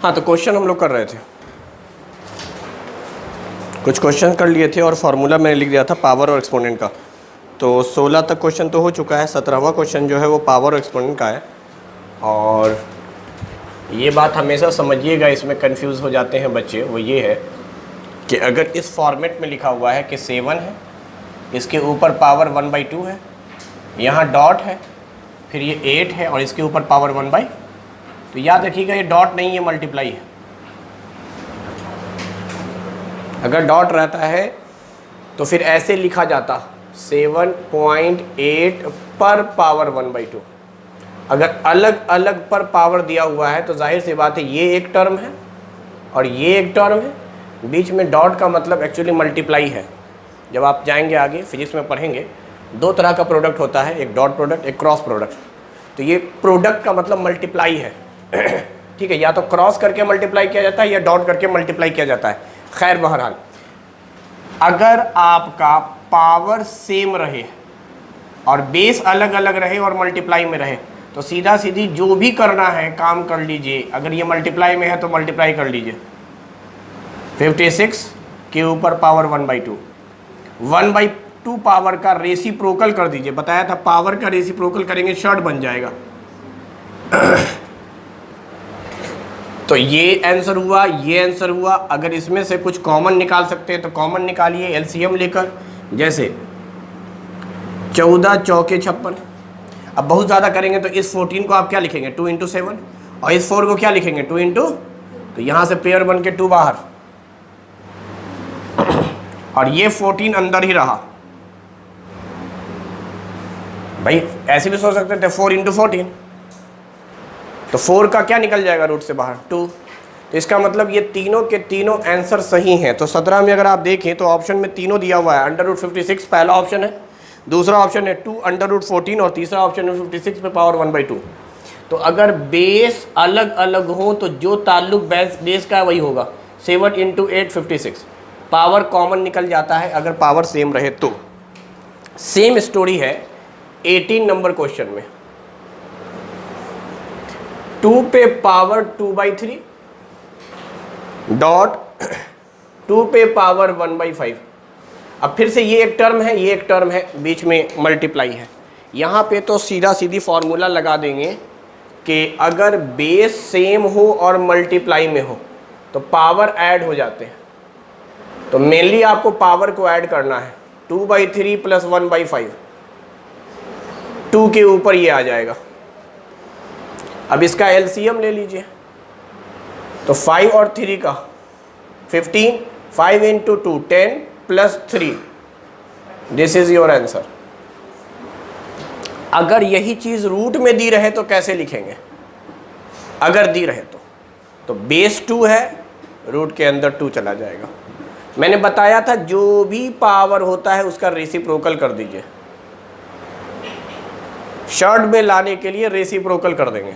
हाँ, तो क्वेश्चन हम लोग कर रहे थे, कुछ क्वेश्चन कर लिए थे और फार्मूला मैंने लिख दिया था पावर और एक्सपोनेंट का। तो 16 तक क्वेश्चन तो हो चुका है, 17वां क्वेश्चन जो है वो पावर और एक्सपोनेंट का है। और ये बात हमेशा समझिएगा, इसमें कंफ्यूज हो जाते हैं बच्चे, वो ये है कि अगर इस फॉर्मेट में लिखा हुआ है कि 7 है, इसके ऊपर पावर 1/2 है, यहाँ डॉट है, फिर ये 8 है और इसके ऊपर पावर 1/, तो याद रखिएगा ये डॉट नहीं है, मल्टीप्लाई है। अगर डॉट रहता है तो फिर ऐसे लिखा जाता 7.8 पर पावर 1/2। अगर अलग अलग पर पावर दिया हुआ है तो जाहिर सी बात है ये एक टर्म है और ये एक टर्म है, बीच में डॉट का मतलब एक्चुअली मल्टीप्लाई है। जब आप जाएंगे आगे फिजिक्स में पढ़ेंगे, दो तरह का प्रोडक्ट होता है, एक डॉट प्रोडक्ट, एक क्रॉस प्रोडक्ट। तो ये प्रोडक्ट का मतलब मल्टीप्लाई है ठीक है, या तो क्रॉस करके मल्टीप्लाई किया जाता है या डॉट करके मल्टीप्लाई किया जाता है। खैर बहरहाल, अगर आपका पावर सेम रहे और बेस अलग अलग रहे और मल्टीप्लाई में रहे तो सीधा सीधी जो भी करना है काम कर लीजिए। अगर ये मल्टीप्लाई में है तो मल्टीप्लाई कर लीजिए, 56 के ऊपर पावर 1/2, 1/2 पावर का रेसिप्रोकल कर दीजिए। बताया था पावर का रेसिप्रोकल करेंगे शॉर्ट बन जाएगा तो ये आंसर हुआ, ये आंसर हुआ। अगर इसमें से कुछ कॉमन निकाल सकते हैं तो कॉमन निकालिए एलसीएम लेकर, जैसे 14 चौके 56। अब बहुत ज़्यादा करेंगे तो इस 14 को आप क्या लिखेंगे, 2 × 7, और इस 4 को क्या लिखेंगे, 2 × तो यहाँ से पेयर बन के 2 बाहर और ये 14 अंदर ही रहा। भाई ऐसे भी सोच सकते थे 4 × 14, तो 4 का क्या निकल जाएगा रूट से बाहर, 2। तो इसका मतलब ये तीनों के तीनों आंसर सही हैं। तो 17 में अगर आप देखें तो ऑप्शन में तीनों दिया हुआ है, √56 पहला ऑप्शन है, दूसरा ऑप्शन है 2 √14 और तीसरा ऑप्शन है 56 पे पावर 1/2। तो अगर बेस अलग अलग हो तो जो ताल्लुक बेस का है वही होगा, 7 × 8 56। पावर कॉमन निकल जाता है अगर पावर सेम रहे तो। सेम स्टोरी है 18 नंबर क्वेश्चन में, 2 पे पावर 2/3 डॉट 2 पे पावर 1/5। अब फिर से ये एक टर्म है, ये एक टर्म है, बीच में मल्टीप्लाई है। यहाँ पे तो सीधा सीधी फॉर्मूला लगा देंगे कि अगर बेस सेम हो और मल्टीप्लाई में हो तो पावर ऐड हो जाते हैं। तो मेनली आपको पावर को ऐड करना है, 2/3 + 1/5, 2 के ऊपर ये आ जाएगा। अब इसका एलसीएम ले लीजिए, तो 5 और 3 का 15, 5 × 2 10 + 3, दिस इज योर आंसर। अगर यही चीज रूट में दी रहे तो कैसे लिखेंगे, अगर दी रहे तो बेस 2 है, रूट के अंदर 2 चला जाएगा। मैंने बताया था जो भी पावर होता है उसका रेसिप्रोकल कर दीजिए, शॉर्ट में लाने के लिए रेसिप्रोकल कर देंगे।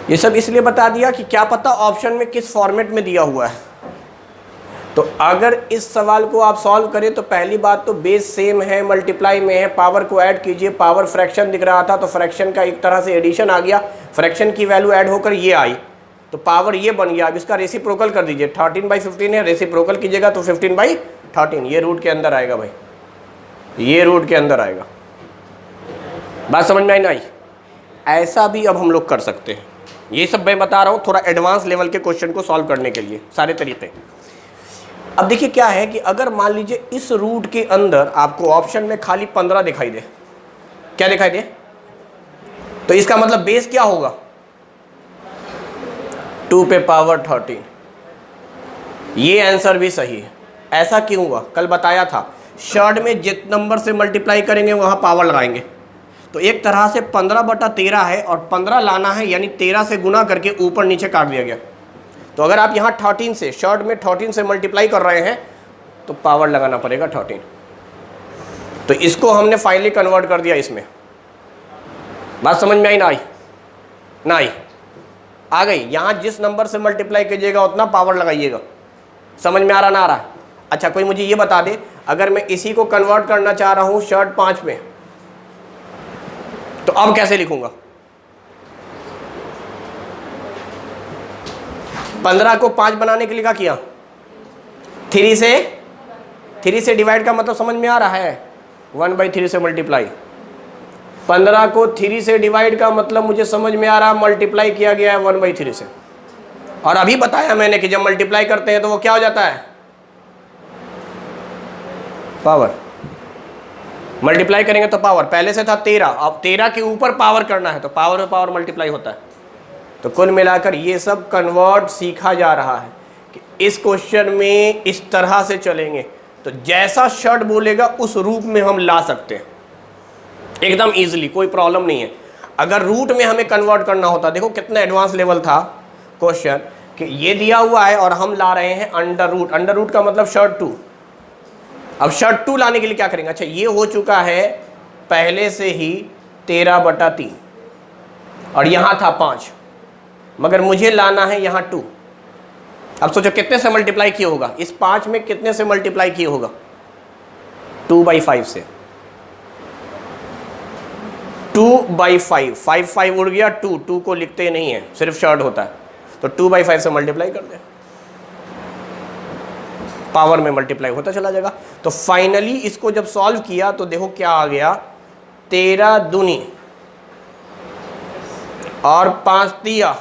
ये सब इसलिए बता दिया कि क्या पता ऑप्शन में किस फॉर्मेट में दिया हुआ है। तो अगर इस सवाल को आप सॉल्व करें तो पहली बात तो बेस सेम है, मल्टीप्लाई में है, पावर को ऐड कीजिए। पावर फ्रैक्शन दिख रहा था तो फ्रैक्शन का एक तरह से एडिशन आ गया, फ्रैक्शन की वैल्यू ऐड होकर ये आई तो पावर ये बन गया। अब इसका रेसिप्रोकल कर दीजिए, 13/15 है, रेसिप्रोकल कीजिएगा तो 15/13, ये रूट के अंदर आएगा भाई, ये रूट के अंदर आएगा। बात समझ में आई नहीं? ऐसा भी अब हम लोग कर सकते हैं। ये सब मैं बता रहा हूँ थोड़ा एडवांस लेवल के क्वेश्चन को सॉल्व करने के लिए सारे तरीके। अब देखिए क्या है कि अगर मान लीजिए इस रूट के अंदर आपको ऑप्शन में खाली 15 दिखाई दे, क्या दिखाई दे, तो इसका मतलब बेस क्या होगा, 2 पे पावर 13। ये आंसर भी सही है। ऐसा क्यों हुआ, कल बताया था, शॉर्ट में जित नंबर से मल्टीप्लाई करेंगे वहां पावर लगाएंगे। तो एक तरह से 15/13 है और 15 लाना है, यानी 13 से गुना करके ऊपर नीचे काट दिया गया। तो अगर आप यहाँ 13 से, शॉर्ट में 13 से मल्टीप्लाई कर रहे हैं तो पावर लगाना पड़ेगा 13। तो इसको हमने फाइनली कन्वर्ट कर दिया इसमें। बात समझ में आई ना आई? ना आई? आ गई? यहाँ जिस नंबर से मल्टीप्लाई कीजिएगा उतना पावर लगाइएगा। समझ में आ रहा ना आ रहा? अच्छा, कोई मुझे ये बता दे, अगर मैं इसी को कन्वर्ट करना चाह रहा हूँ शॉर्ट 5 में तो अब कैसे लिखूंगा? 15 को 5 बनाने के लिए क्या किया, 3 से डिवाइड का मतलब समझ में आ रहा है, 1/3 से मल्टीप्लाई। 15 को 3 से डिवाइड का मतलब मुझे समझ में आ रहा है, मल्टीप्लाई किया गया है 1/3 से। और अभी बताया मैंने कि जब मल्टीप्लाई करते हैं तो वो क्या हो जाता है, पावर। मल्टीप्लाई करेंगे तो पावर, पहले से था 13, अब 13 के ऊपर पावर करना है तो पावर में पावर मल्टीप्लाई होता है। तो कुल मिलाकर ये सब कन्वर्ट सीखा जा रहा है कि इस क्वेश्चन में इस तरह से चलेंगे तो जैसा शर्ट बोलेगा उस रूप में हम ला सकते हैं एकदम इजीली, कोई प्रॉब्लम नहीं है। अगर रूट में हमें कन्वर्ट करना होता, देखो कितना एडवांस लेवल था क्वेश्चन कि ये दिया हुआ है और हम ला रहे हैं अंडर रूट। अंडर रूट का मतलब शर्ट 2। अब शर्ट 2 लाने के लिए क्या करेंगे, अच्छा ये हो चुका है पहले से ही 13/3 और यहाँ था 5, मगर मुझे लाना है यहाँ 2। अब सोचो कितने से मल्टीप्लाई किया होगा, इस 5 में कितने से मल्टीप्लाई किया होगा, 2/5 से। 2/5, 5 उड़ गया, 2 को लिखते नहीं है, सिर्फ शॉर्ट होता है, तो 2/5 से मल्टीप्लाई कर दे, पावर में मल्टीप्लाई होता चला जाएगा। तो फाइनली इसको जब सॉल्व किया तो देखो क्या आ गया, 13 दूनी और 5 दिया।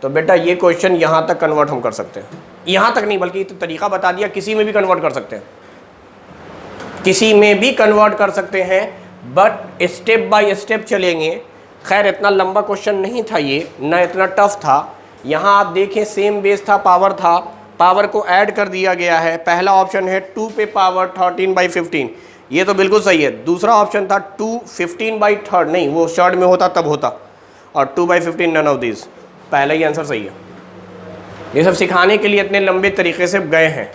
तो बेटा ये क्वेश्चन यहाँ तक कन्वर्ट हम कर सकते हैं, यहाँ तक नहीं बल्कि तो तरीका बता दिया, किसी में भी कन्वर्ट कर सकते हैं, किसी में भी कन्वर्ट कर सकते हैं, बट स्टेप बाय स्टेप चलेंगे। खैर इतना लंबा क्वेश्चन नहीं था ये, ना इतना टफ था। यहाँ आप देखें सेम बेस था, पावर था, पावर को ऐड कर दिया गया है। पहला ऑप्शन है 2 पे पावर 13/15, ये तो बिल्कुल सही है। दूसरा ऑप्शन था 2 15/3, नहीं वो शॉर्ट में होता तब होता, और 2/15 नन ऑफ दिस, पहला ही आंसर सही है। ये सब सिखाने के लिए इतने लंबे तरीके से गए हैं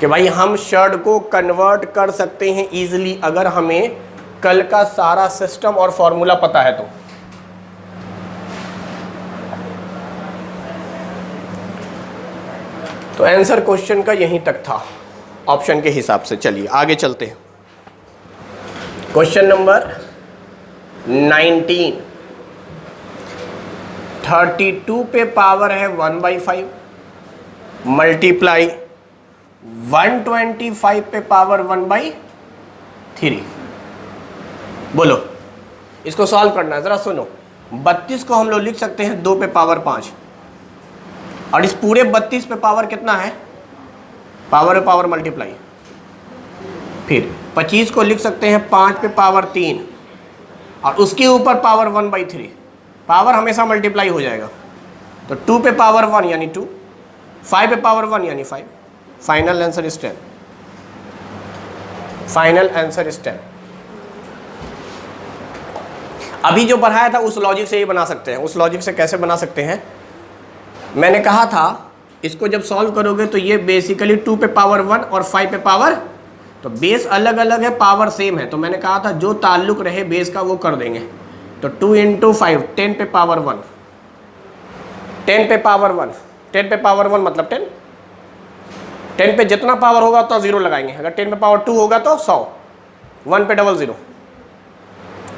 कि भाई हम शर्ट को कन्वर्ट कर सकते हैं इजीली, अगर हमें कल का सारा सिस्टम और फॉर्मूला पता है तो आंसर क्वेश्चन का यहीं तक था ऑप्शन के हिसाब से। चलिए आगे चलते हैं। क्वेश्चन नंबर 19, 32 पे पावर है 1/5 मल्टीप्लाई 125 पे पावर 1/3। बोलो इसको सॉल्व करना है, जरा सुनो। 32 को हम लोग लिख सकते हैं 2 पे पावर 5, और इस पूरे 32 पे पावर कितना है, पावर पे पावर मल्टीप्लाई। फिर 25 को लिख सकते हैं 5 पे पावर 3, और उसके ऊपर पावर 1/3। पावर हमेशा मल्टीप्लाई हो जाएगा, तो 2 पे पावर 1 यानी 2, 5 पे पावर 1 यानी 5। Final answer is 10। Final answer is 10। अभी जो बढ़ाया था उस लॉजिक से ही बना सकते हैं। उस लॉजिक से कैसे बना सकते हैं, मैंने कहा था इसको जब सॉल्व करोगे तो ये बेसिकली 2 पे पावर 1 और 5 पे पावर, तो बेस अलग अलग है, पावर सेम है, तो मैंने कहा था जो ताल्लुक रहे बेस का वो कर देंगे। तो 2 × 5 10 पे पावर 1, 10 पे पावर 1, 10 पे पावर 1 मतलब 10, 10 पे जितना पावर होगा तो 0 लगाएंगे। अगर 10 पे पावर 2 होगा तो 100, 1 पे 00,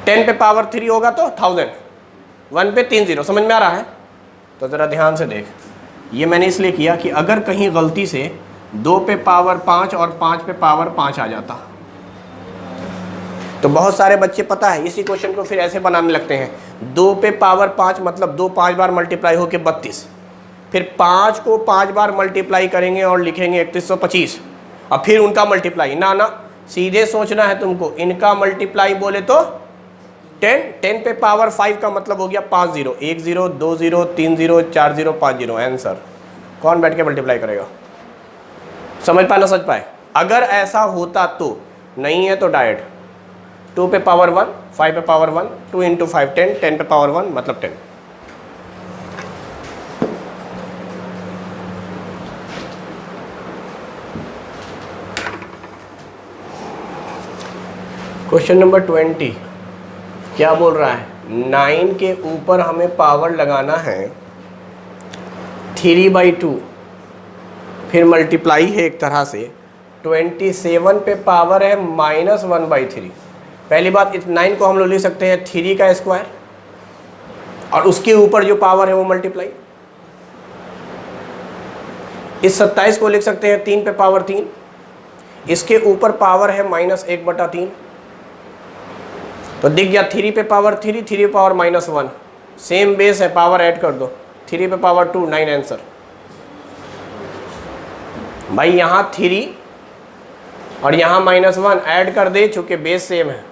10 पे पावर 3 होगा तो 1000, 1 पे 3 0। समझ में आ रहा है? तो ज़रा ध्यान से देख, ये मैंने इसलिए किया कि अगर कहीं गलती से 2 पे पावर 5 और 5 पे पावर 5 आ जाता तो बहुत सारे बच्चे पता है इसी क्वेश्चन को फिर ऐसे बनाने लगते हैं, 2 पे पावर 5 मतलब 2 5 बार मल्टीप्लाई होके 32, फिर 5 को 5 बार मल्टीप्लाई करेंगे और लिखेंगे 3125, और फिर उनका मल्टीप्लाई। ना ना, सीधे सोचना है तुमको, इनका मल्टीप्लाई बोले तो 10 पे पावर 5 का मतलब हो गया 5 0, 1 0, 2 0, 3 0, 4 0, 5 0। आंसर कौन बैठ के मल्टीप्लाई करेगा? समझ पाए ना समझ पाए? अगर ऐसा होता तो, नहीं है तो डायरेक्ट 2 पे पावर 1, 5 पे पावर 1, 2 × 5 10, 10 पे पावर 1 मतलब 10। क्वेश्चन नंबर 20 क्या बोल रहा है, 9 के ऊपर हमें पावर लगाना है 3/2, फिर मल्टीप्लाई है एक तरह से 27 पे पावर है -1/3। पहली बात, इस 9 को हम लोग लिख सकते हैं 3 का स्क्वायर, और उसके ऊपर जो पावर है वो मल्टीप्लाई। इस 27 को लिख सकते हैं 3 पे पावर 3, इसके ऊपर पावर है -1/3, तो दिख गया 3 पे पावर 3, 3 पे पावर -1, सेम बेस है, पावर ऐड कर दो, 3 पे पावर 2, 9 आंसर। भाई यहाँ 3 और यहाँ -1 ऐड कर दे, चूंकि बेस सेम है,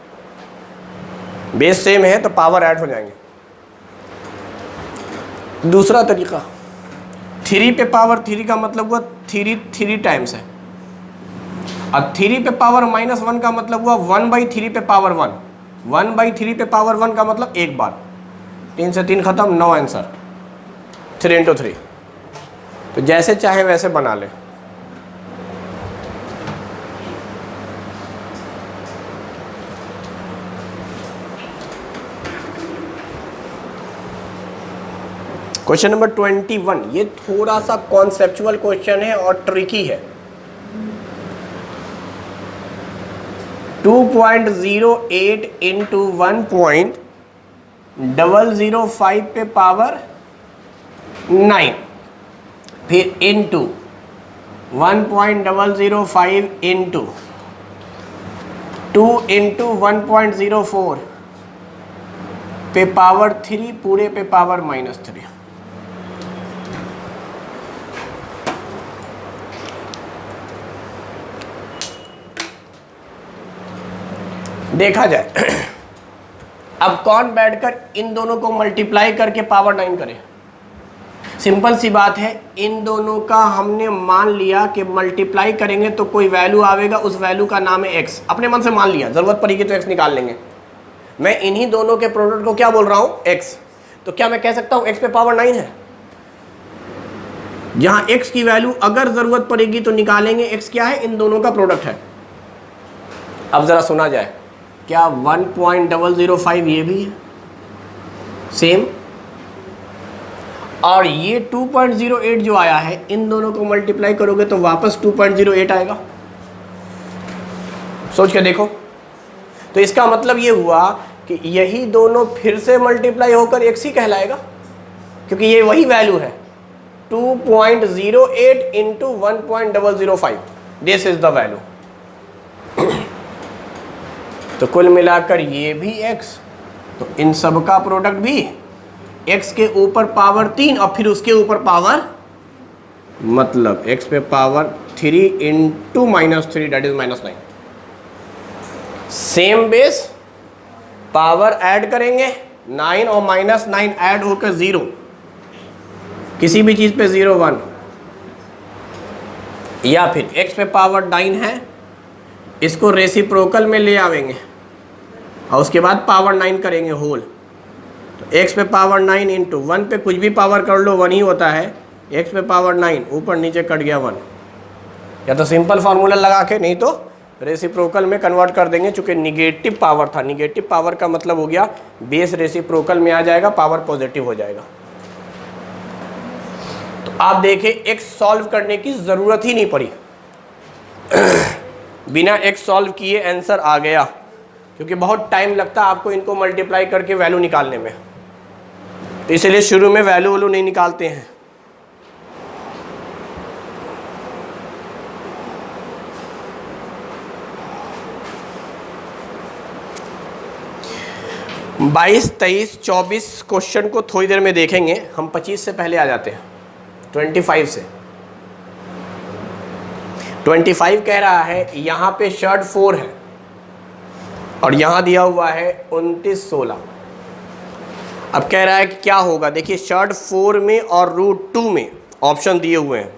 बेस सेम है तो पावर ऐड हो जाएंगे। दूसरा तरीका, 3 पे पावर 3 का मतलब हुआ 3 टाइम्स है, और 3 पे पावर -1 का मतलब हुआ 1/3 पे पावर 1, 1/3 पे पावर 1 का मतलब एक बार, 3 से 3 खत्म, 9 आंसर, 3 × 3। तो जैसे चाहे वैसे बना ले। क्वेश्चन नंबर 21, ये थोड़ा सा कॉन्सेप्चुअल क्वेश्चन है और ट्रिकी है। 2.08 इंटू 1.005 पे पावर 9, फिर इंटू 1.005 इंटू 2 इंटू 1.04 पे पावर 3 पूरे पे पावर -3। देखा जाए अब कौन बैठकर इन दोनों को मल्टीप्लाई करके पावर 9 करे। सिंपल सी बात है, इन दोनों का हमने मान लिया कि मल्टीप्लाई करेंगे तो कोई वैल्यू आवेगा, उस वैल्यू का नाम है x। अपने मन से मान लिया, जरूरत पड़ेगी तो x निकाल लेंगे। मैं इन्हीं दोनों के प्रोडक्ट को क्या बोल रहा हूं, x। तो क्या मैं कह सकता हूं x पे पावर 9 है। जहां x की वैल्यू अगर जरूरत पड़ेगी तो निकालेंगे, x क्या है, इन दोनों का प्रोडक्ट है। अब जरा सुना जाए, क्या 1.005 ये भी है सेम, और ये 2.08 जो आया है, इन दोनों को मल्टीप्लाई करोगे तो वापस 2.08 आएगा। सोच के देखो, तो इसका मतलब ये हुआ कि यही दोनों फिर से मल्टीप्लाई होकर x ही कहलाएगा, क्योंकि ये वही वैल्यू है 2.08 into 1.005, this is the value. तो कुल मिलाकर ये भी x, तो इन सब का प्रोडक्ट भी x के ऊपर पावर 3 और फिर उसके ऊपर पावर, मतलब x पे power 3 into -3 that is -9। Same base, power add करेंगे, 9 और -9 ऐड होकर 0, किसी भी चीज पे 0 1, या फिर x पे पावर 9 है, इसको रेसिप्रोकल में ले आवेंगे और उसके बाद पावर 9 करेंगे होल। तो x पे पावर 9 इंटू 1 पे कुछ भी पावर कर लो 1 ही होता है, x पे पावर 9 ऊपर नीचे कट गया 1, या तो सिंपल फार्मूला लगा के, नहीं तो रेसिप्रोकल में कन्वर्ट कर देंगे। चूंकि निगेटिव पावर था, निगेटिव पावर का मतलब हो गया बेस रेसिप्रोकल में आ जाएगा, पावर पॉजिटिव हो जाएगा। तो आप देखें x सॉल्व करने की जरूरत ही नहीं पड़ी, बिना x सॉल्व किए आंसर आ गया, क्योंकि बहुत टाइम लगता है आपको इनको मल्टीप्लाई करके वैल्यू निकालने में, तो इसलिए शुरू में वैल्यू नहीं निकालते हैं। बाईस, 23, 24 क्वेश्चन को थोड़ी देर में देखेंगे, हम 25 से पहले आ जाते हैं 25 से। 25 कह रहा है यहाँ पे शर्ट 4 है और यहाँ दिया हुआ है 29, 16। अब कह रहा है कि क्या होगा, देखिए शर्ट 4 में और √2 में ऑप्शन दिए हुए हैं,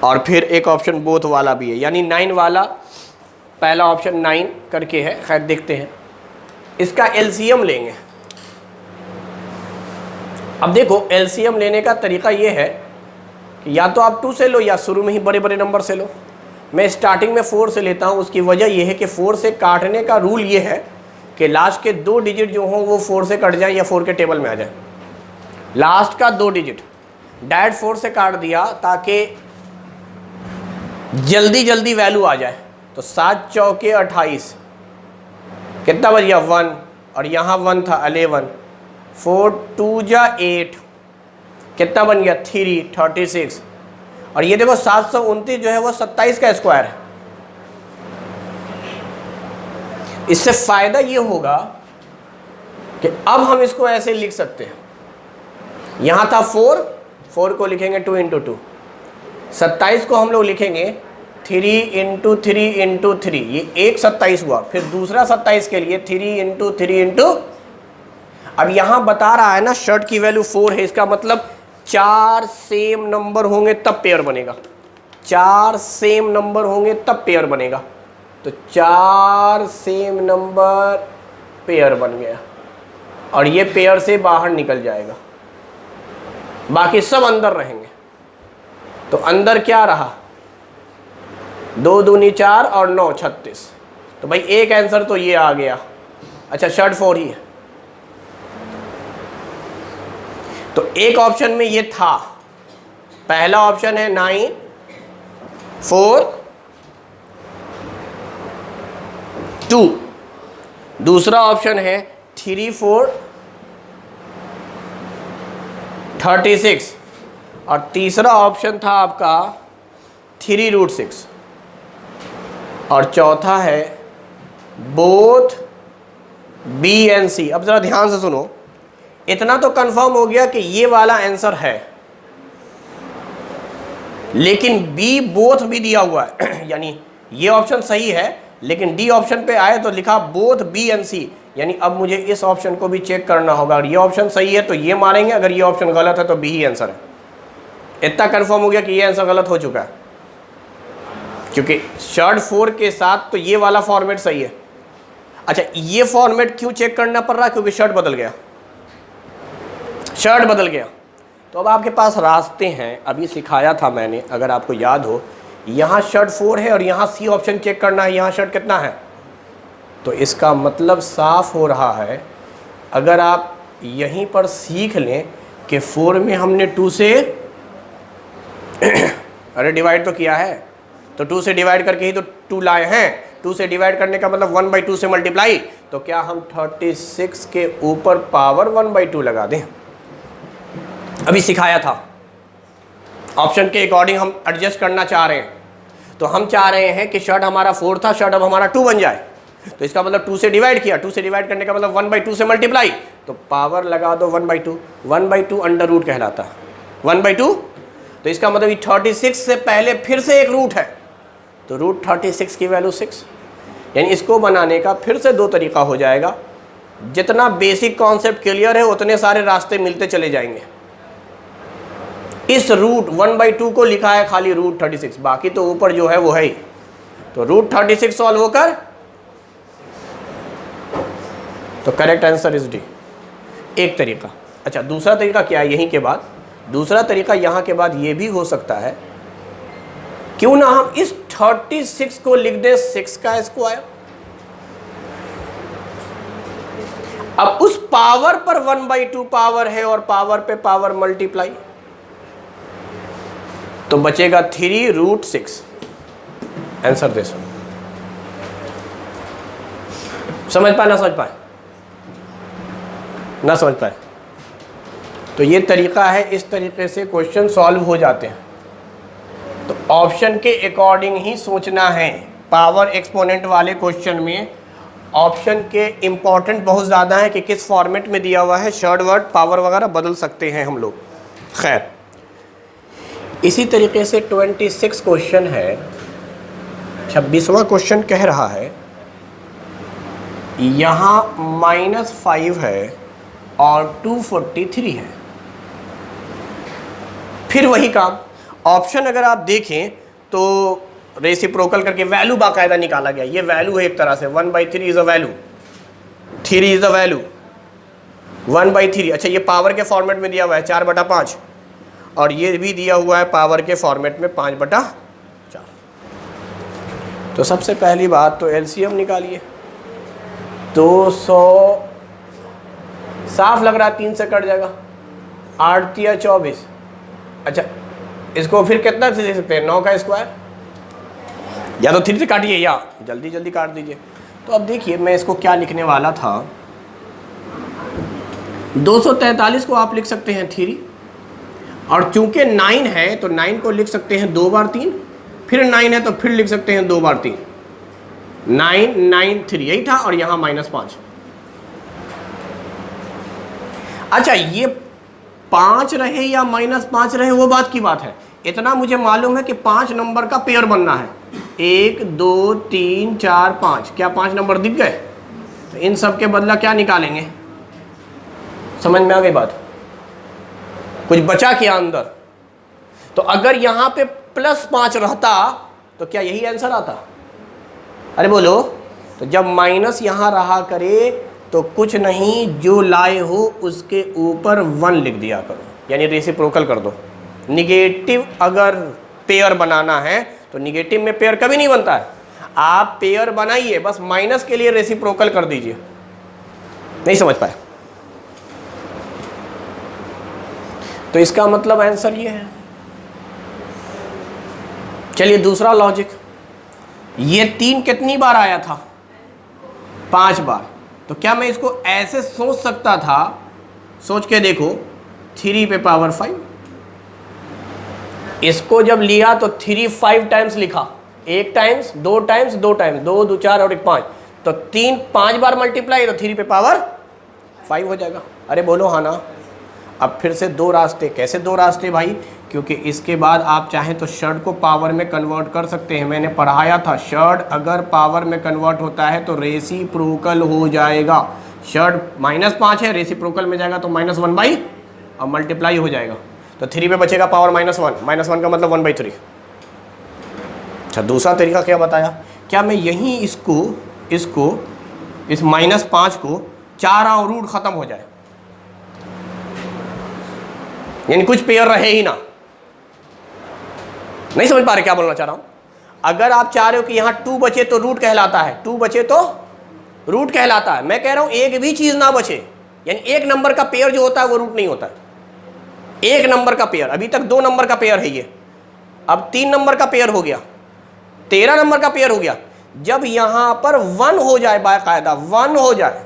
और फिर एक ऑप्शन बोथ वाला भी है, यानी 9 वाला, पहला ऑप्शन 9 करके है। खैर देखते हैं, इसका एलसीएम लेंगे। अब देखो एलसीएम लेने का तरीका ये है कि या तो आप 2 से लो या शुरू में ही बड़े बड़े नंबर से लो। मैं स्टार्टिंग में 4 से लेता हूँ, उसकी वजह यह है कि 4 से काटने का रूल ये है कि लास्ट के 2 डिजिट जो हों वो 4 से कट जाए या 4 के टेबल में आ जाए। लास्ट का 2 डिजिट डायरेक्ट 4 से काट दिया ताकि जल्दी जल्दी वैल्यू आ जाए। तो 7 चौके 28, कितना बच गया 1, और यहाँ 1 था 11, 4 2 जा 8, कितना बन गया 3, 36, और ये देखो 729 जो है वो 27 का स्क्वायर है। इससे फायदा ये होगा कि अब हम इसको ऐसे लिख सकते हैं, यहां था 4 को लिखेंगे 2 इंटू 2, 27 को हम लोग लिखेंगे 3 इंटू 3 इंटू 3, ये एक 27 हुआ। फिर दूसरा 27 के लिए 3 इंटू 3 इंटू, अब यहां बता रहा है ना शर्ट की वैल्यू 4 है, इसका मतलब 4 सेम नंबर होंगे तब पेयर बनेगा, 4 सेम नंबर होंगे तब पेयर बनेगा। तो 4 सेम नंबर पेयर बन गया और ये पेयर से बाहर निकल जाएगा, बाकी सब अंदर रहेंगे। तो अंदर क्या रहा, 2 दूनी 4 और 9 36। तो भाई एक आंसर तो ये आ गया। अच्छा शर्ट 4 ही है, तो एक ऑप्शन में ये था, पहला ऑप्शन है 9 4 2, दूसरा ऑप्शन है 3 4 36 और तीसरा ऑप्शन था आपका 3 रूट 6 और चौथा है बोथ बी एंड सी। अब जरा ध्यान से सुनो, इतना तो कंफर्म हो गया कि ये वाला आंसर है, लेकिन बी बोथ भी दिया हुआ है यानी ये ऑप्शन सही है, लेकिन डी ऑप्शन पे आए तो लिखा बोथ बी एंड सी, यानी अब मुझे इस ऑप्शन को भी चेक करना होगा। अगर ये ऑप्शन सही है तो ये मारेंगे, अगर ये ऑप्शन गलत है तो बी ही आंसर है। इतना कंफर्म हो गया कि ये आंसर गलत हो चुका है, क्योंकि शर्ट 4 के साथ तो ये वाला फॉर्मेट सही है। अच्छा ये फॉर्मेट क्यों चेक करना पड़ रहा है, क्योंकि शर्ट बदल गया, शर्ट बदल गया। तो अब आपके पास रास्ते हैं, अभी सिखाया था मैंने, अगर आपको याद हो, यहाँ शर्ट 4 है और यहाँ सी ऑप्शन चेक करना है, यहाँ शर्ट कितना है। तो इसका मतलब साफ हो रहा है, अगर आप यहीं पर सीख लें कि 4 में हमने 2 से अरे डिवाइड तो किया है, तो 2 से डिवाइड करके ही तो 2 लाए हैं। 2 से डिवाइड करने का मतलब 1/2 से मल्टीप्लाई, तो क्या हम 36 के ऊपर पावर 1/2 लगा दें। अभी सिखाया था, ऑप्शन के अकॉर्डिंग हम एडजस्ट करना चाह रहे हैं। तो हम चाह रहे हैं कि शर्ट हमारा 4 था, शर्ट अब हमारा 2 बन जाए, तो इसका मतलब 2 से डिवाइड किया, 2 से डिवाइड करने का मतलब 1/2 से मल्टीप्लाई, तो पावर लगा दो 1/2, 1/2 अंडर रूट कहलाता है, 1/2। तो इसका मतलब ये 36 से पहले फिर से एक रूट है, तो रूट 36 की वैल्यू 6, यानी इसको बनाने का फिर से 2 तरीका हो जाएगा। जितना बेसिक कॉन्सेप्ट क्लियर है उतने सारे रास्ते मिलते चले जाएंगे। इस रूट 1/2 को लिखा है खाली रूट 36, बाकी तो ऊपर जो है वो है ही। तो रूट 36 सॉल्व होकर, तो करेक्ट आंसर इज डी, एक तरीका। अच्छा दूसरा तरीका क्या है, यहीं के बाद दूसरा तरीका यहाँ के बाद ये भी हो सकता है, क्यों ना हम इस 36 को लिख दें 6 का स्क्वायर। अब उस पावर पर 1/2 पावर है और पावर पे पावर मल्टीप्लाई, तो बचेगा 3 रूट 6। आंसर दे समझ पाए ना समझ पाए, ना समझ पाए। तो ये तरीका है, इस तरीके से क्वेश्चन सॉल्व हो जाते हैं। तो ऑप्शन के अकॉर्डिंग ही सोचना है। पावर एक्सपोनेंट वाले क्वेश्चन में ऑप्शन के इम्पॉर्टेंट बहुत ज़्यादा है कि किस फॉर्मेट में दिया हुआ है, शॉर्ट वर्ड पावर वगैरह बदल सकते हैं हम लोग। खैर इसी तरीके से 26 क्वेश्चन है, 26वां क्वेश्चन कह रहा है यहाँ -5 है और 243 है। फिर वही काम, ऑप्शन अगर आप देखें तो रेसिप्रोकल करके वैल्यू बाकायदा निकाला गया। ये वैल्यू है एक तरह से, 1/3 is a value, 3 is a value, 1/3। अच्छा ये पावर के फॉर्मेट में दिया हुआ है 4/5, और ये भी दिया हुआ है पावर के फॉर्मेट में 5/4। तो सबसे पहली बात तो एलसीएम निकालिए। 200 साफ लग रहा है 3 से कट जाएगा, 8 या 24। अच्छा इसको फिर कितना से दे सकते हैं, 9 का स्क्वायर, या तो 3 से काटिए या जल्दी जल्दी काट दीजिए। तो अब देखिए मैं इसको क्या लिखने वाला था, 243 को आप लिख सकते हैं 3 और चूंकि 9 है तो 9 को लिख सकते हैं 2 बार 3, फिर 9 है तो फिर लिख सकते हैं 2 बार 3, 9 9 3, यही था, और यहाँ -5। अच्छा, ये 5 रहे या -5 रहे वो बात की बात है, इतना मुझे मालूम है कि 5 नंबर का पेयर बनना है। 1 2 3 4 5, क्या 5 नंबर दिख गए? तो इन सब के बदला क्या निकालेंगे? समझ में आ गई बात? कुछ बचा क्या अंदर? तो अगर यहाँ पे +5 रहता तो क्या यही आंसर आता? अरे बोलो। तो जब माइनस यहाँ रहा करे तो कुछ नहीं, जो लाए हो उसके ऊपर 1 लिख दिया करो, यानी रेसिप्रोकल कर दो। निगेटिव अगर पेयर बनाना है तो निगेटिव में पेयर कभी नहीं बनता है, आप पेयर बनाइए, बस माइनस के लिए रेसिप्रोकल कर दीजिए। नहीं समझ पाए? तो इसका मतलब आंसर ये है। चलिए दूसरा लॉजिक, ये 3 कितनी बार आया था? 5 बार। तो क्या मैं इसको ऐसे सोच सकता था? सोच के देखो, 3 पे पावर 5, इसको जब लिया तो 3 5 टाइम्स लिखा, 1 टाइम्स 2 टाइम्स 2 टाइम्स, 2 2 4 और 1 5, तो 3 5 बार मल्टीप्लाई तो 3 पे पावर 5 हो जाएगा। अरे बोलो हाँ ना। अब फिर से 2 रास्ते। कैसे 2 रास्ते भाई? क्योंकि इसके बाद आप चाहें तो शर्ट को पावर में कन्वर्ट कर सकते हैं। मैंने पढ़ाया था, शर्ट अगर पावर में कन्वर्ट होता है तो रेसिप्रोकल हो जाएगा। शर्ट -5 है, रेसिप्रोकल में जाएगा तो -1/, और मल्टीप्लाई हो जाएगा तो 3 पे बचेगा पावर -1, -1 का मतलब 1/3। अच्छा, दूसरा तरीका क्या बताया? क्या मैं यहीं इसको इस -5 को 4 और रूट खत्म हो जाए, यानी कुछ पेयर रहे ही ना। नहीं समझ पा रहे क्या बोलना चाह रहा हूं? अगर आप चाह रहे हो कि यहां 2 बचे तो रूट कहलाता है, 2 बचे तो रूट कहलाता है। मैं कह रहा हूं एक भी चीज ना बचे, यानी 1 नंबर का पेयर जो होता है वो रूट नहीं होता है। 1 नंबर का पेयर, अभी तक 2 नंबर का पेयर है ये, अब 3 नंबर का पेयर हो गया, 13 नंबर का पेयर हो गया। जब यहां पर 1 हो जाए, बाकायदा 1 हो जाए,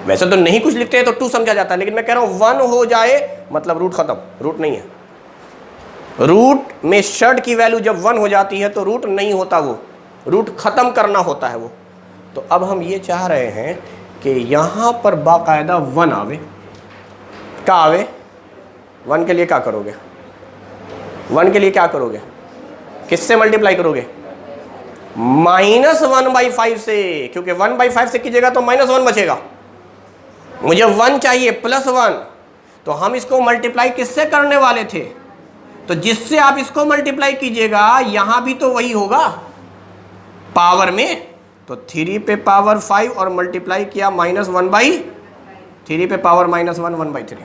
वैसे तो नहीं कुछ लिखते हैं तो 2 समझा जाता है, लेकिन मैं कह रहा हूं 1 हो जाए मतलब रूट खत्म, रूट नहीं है। रूट में शर्ट की वैल्यू जब 1 हो जाती है तो रूट नहीं होता, वो रूट खत्म करना होता है वो। तो अब हम ये चाह रहे हैं कि यहां पर बाकायदा 1 आवे। क्या आवे? 1 के लिए क्या करोगे? 1 के लिए क्या करोगे? किससे मल्टीप्लाई करोगे? -1/5 से, क्योंकि 1/5 से कीजिएगा तो -1 बचेगा। मुझे 1 चाहिए +1, तो हम इसको मल्टीप्लाई किससे करने वाले थे? तो जिससे आप इसको मल्टीप्लाई कीजिएगा यहां भी तो वही होगा पावर में। तो 3 पे पावर 5 और मल्टीप्लाई किया -1/3 पे पावर -1 1/3।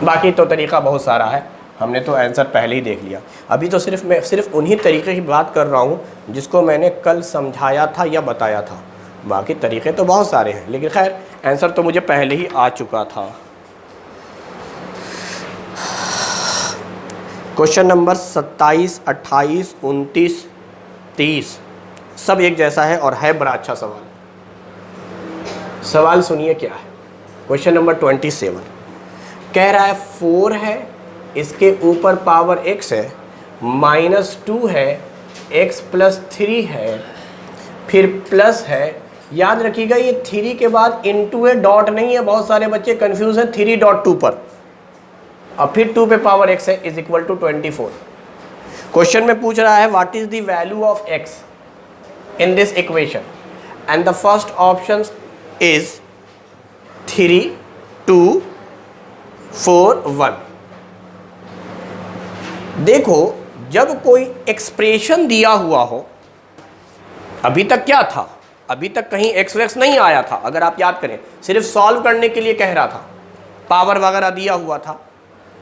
बाकी तो तरीका बहुत सारा है, हमने तो आंसर पहले ही देख लिया। अभी तो मैं सिर्फ उन्हीं तरीके की बात कर रहा हूँ जिसको मैंने कल समझाया था या बताया था। बाकी तरीके तो बहुत सारे हैं, लेकिन खैर आंसर तो मुझे पहले ही आ चुका था। क्वेश्चन नंबर 27, 28, 29, 30 सब एक जैसा है और है बड़ा अच्छा सवाल। सवाल सुनिए क्या है। क्वेश्चन नंबर 27 कह रहा है 4 है, इसके ऊपर पावर x है, -2 है, x + 3 है, फिर प्लस है। याद रखिएगा ये 3 के बाद इनटू है, डॉट नहीं है। बहुत सारे बच्चे कंफ्यूज हैं 3.2 पर, और फिर 2 पे पावर x है = 24। क्वेश्चन में पूछ रहा है what is the value of x in this equation, and the first option is 3 2 4 1। देखो, जब कोई एक्सप्रेशन दिया हुआ हो, अभी तक क्या था? अभी तक कहीं x नहीं आया था। अगर आप याद करें, सिर्फ सॉल्व करने के लिए कह रहा था, पावर वगैरह दिया हुआ था।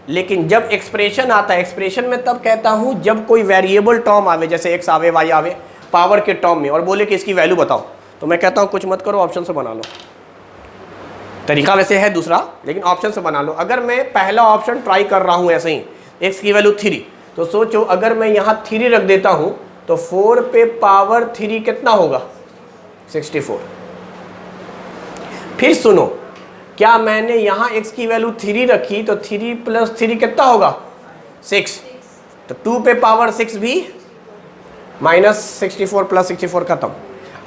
लेकिन जब एक्सप्रेशन आता है, एक्सप्रेशन में तब कहता हूं जब कोई वेरिएबल टर्म आवे, जैसे x आवे, y आवे, पावर के टर्म में, और बोले कि इसकी वैल्यू बताओ, तो मैं कहता हूं कुछ मत करो, ऑप्शन से बना लो। तरीका वैसे है दूसरा, लेकिन ऑप्शन से बना लो। अगर मैं पहला ऑप्शन ट्राई कर रहा हूं ऐसे ही, x की वैल्यू 3, तो सोचो अगर मैं यहाँ 3 रख देता हूँ तो 4 पे पावर 3 कितना होगा? 64। फिर सुनो, क्या मैंने यहाँ x की वैल्यू 3 रखी तो 3 + 3 कितना होगा 6, तो 2 पे पावर 6 भी -64 + 64 खत्म।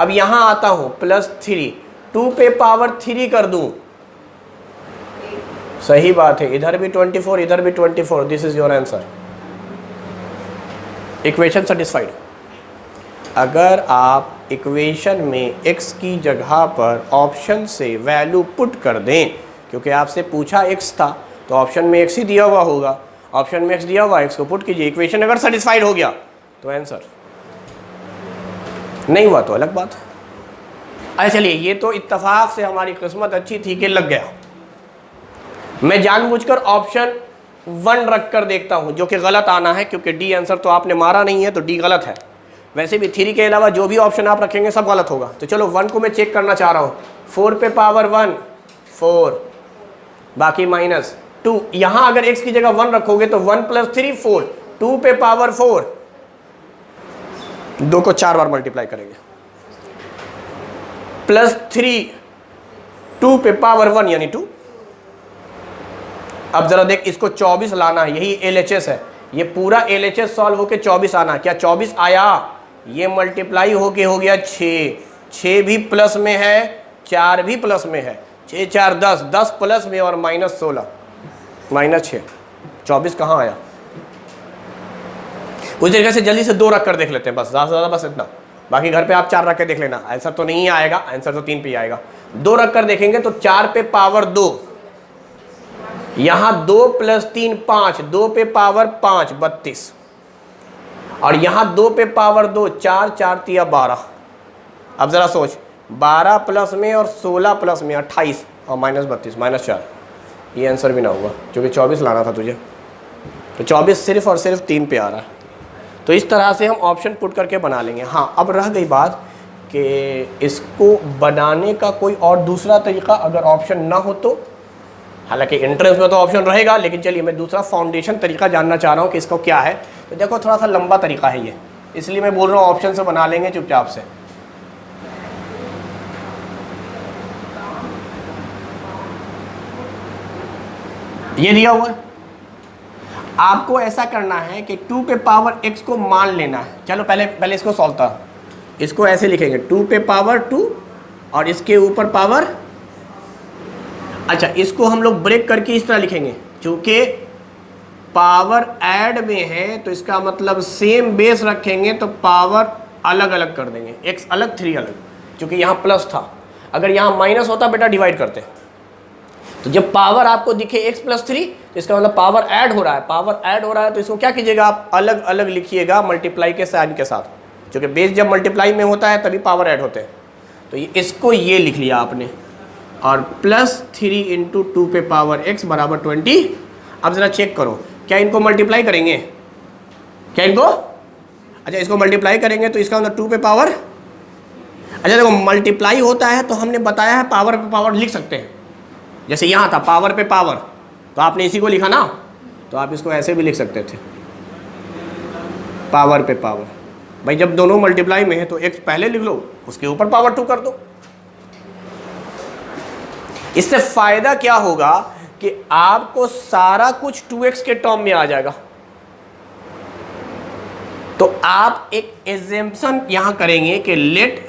अब यहाँ आता हूँ +3, 2 पे पावर 3 कर दूँ, सही बात है, इधर भी 24 इधर भी 24, this is your answer. Equation satisfied. अगर आप इक्वेशन में x की जगह पर ऑप्शन से वैल्यू पुट कर दें, क्योंकि आपसे पूछा x था तो ऑप्शन में x ही दिया हुआ होगा, ऑप्शन में x दिया हुआ, x को पुट कीजिए, इक्वेशन अगर सेटिस्फाइड हो गया तो आंसर, नहीं हुआ तो अलग बात है। अच्छा चलिए, ये तो इत्तेफाक से हमारी किस्मत अच्छी थी कि लग गया। मैं जानबूझकर ऑप्शन 1 रख कर देखता हूं, जो कि गलत आना है, क्योंकि डी आंसर तो आपने मारा नहीं है तो डी गलत है। वैसे भी 3 के अलावा जो भी ऑप्शन आप रखेंगे सब गलत होगा। तो चलो 1 को मैं चेक करना चाह रहा हूं। 4 पे पावर 1 4, बाकी -2। यहां अगर x की जगह 1 रखोगे तो 1 + 3 4, 2 पे पावर 4, 2 को 4 बार मल्टीप्लाई करेंगे, +3, 2 पे पावर 1 यानी 2। अब जरा देख, इसको 24 लाना है, यही LHS है, ये पूरा LHS सॉल्व होके 24 आना। क्या 24 आया? ये मल्टीप्लाई होके हो गया 6, 6 भी प्लस में है, 4 भी प्लस में है, 6 4 10, 10 प्लस में और -16 -6, 24 कहाँ आया? उस तरीके से जल्दी से 2 रख कर देख लेते हैं, बस ज़्यादा से ज़्यादा बस इतना, बाकी घर पे आप 4 रख के देख लेना। आंसर तो नहीं आएगा, आंसर तो 3 पे ही आएगा। 2 रख कर देखेंगे तो 4 पे पावर 2, यहाँ 2 + 3 5, 2 पे पावर 5 32, और यहाँ 2 पे पावर 2 4, 4 3 12। अब ज़रा सोच, 12 प्लस में और 16 प्लस में 28 और -32 -4, ये आंसर भी ना हुआ, क्योंकि 24 लाना था तुझे, तो 24 सिर्फ और सिर्फ 3 पे आ रहा है। तो इस तरह से हम ऑप्शन पुट करके बना लेंगे। हाँ, अब रह गई बात कि इसको बनाने का कोई और दूसरा तरीका अगर ऑप्शन ना हो तो, हालांकि एंट्रेंस में तो ऑप्शन रहेगा, लेकिन चलिए मैं दूसरा फाउंडेशन तरीका जानना चाह रहा हूँ कि इसको क्या है। तो देखो थोड़ा सा लंबा तरीका है ये, इसलिए मैं बोल रहा हूँ ऑप्शन से बना लेंगे चुपचाप से। ये दिया हुआ है, आपको ऐसा करना है कि 2 पे पावर x को मान लेना है। चलो पहले इसको सॉल्व था, इसको ऐसे लिखेंगे 2 पे पावर 2 और इसके ऊपर पावर, अच्छा इसको हम लोग ब्रेक करके इस तरह लिखेंगे, चूंकि पावर ऐड में है तो इसका मतलब सेम बेस रखेंगे तो पावर अलग अलग कर देंगे, x अलग 3 अलग, क्योंकि यहाँ प्लस था, अगर यहाँ माइनस होता बेटा डिवाइड करते। तो जब पावर आपको दिखे x + 3 तो इसका मतलब पावर ऐड हो रहा है, पावर ऐड हो रहा है तो इसको क्या कीजिएगा आप अलग अलग लिखिएगा मल्टीप्लाई के साइन के साथ, क्योंकि बेस जब मल्टीप्लाई में होता है तभी पावर ऐड होते हैं। तो इसको ये लिख लिया आपने, और +3 × 2 पे पावर x बराबर 20। अब ज़रा चेक करो, क्या इनको मल्टीप्लाई करेंगे? क्या इनको, अच्छा इसको मल्टीप्लाई करेंगे तो इसका मतलब 2 पे पावर, अच्छा देखो मल्टीप्लाई होता है तो हमने बताया है पावर पे पावर लिख सकते हैं, जैसे यहाँ था पावर पे पावर, तो आपने इसी को लिखा ना, तो आप इसको ऐसे भी लिख सकते थे, पावर पे पावर। भाई जब दोनों मल्टीप्लाई में है तो x पहले लिख लो, उसके ऊपर पावर 2 कर दो। इससे फायदा क्या होगा कि आपको सारा कुछ 2x के टर्म में आ जाएगा। तो आप एक एजम्पशन यहां करेंगे कि लेट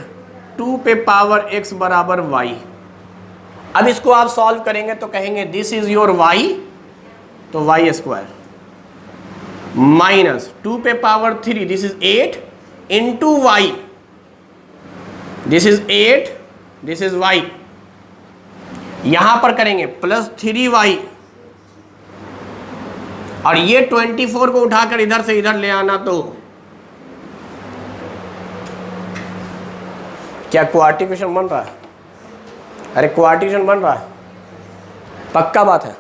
2 पे पावर x बराबर y। अब इसको आप सॉल्व करेंगे तो कहेंगे दिस इज योर y, तो y² माइनस 2 पे power 3, this is 8 into y, this is 8, this is y, यहां पर करेंगे +3y, और ये 24 को उठाकर इधर से इधर ले आना, तो क्या क्वाड्रेटिक इक्वेशन बन रहा है? अरे क्वाड्रेटिक इक्वेशन बन रहा है, पक्का बात है।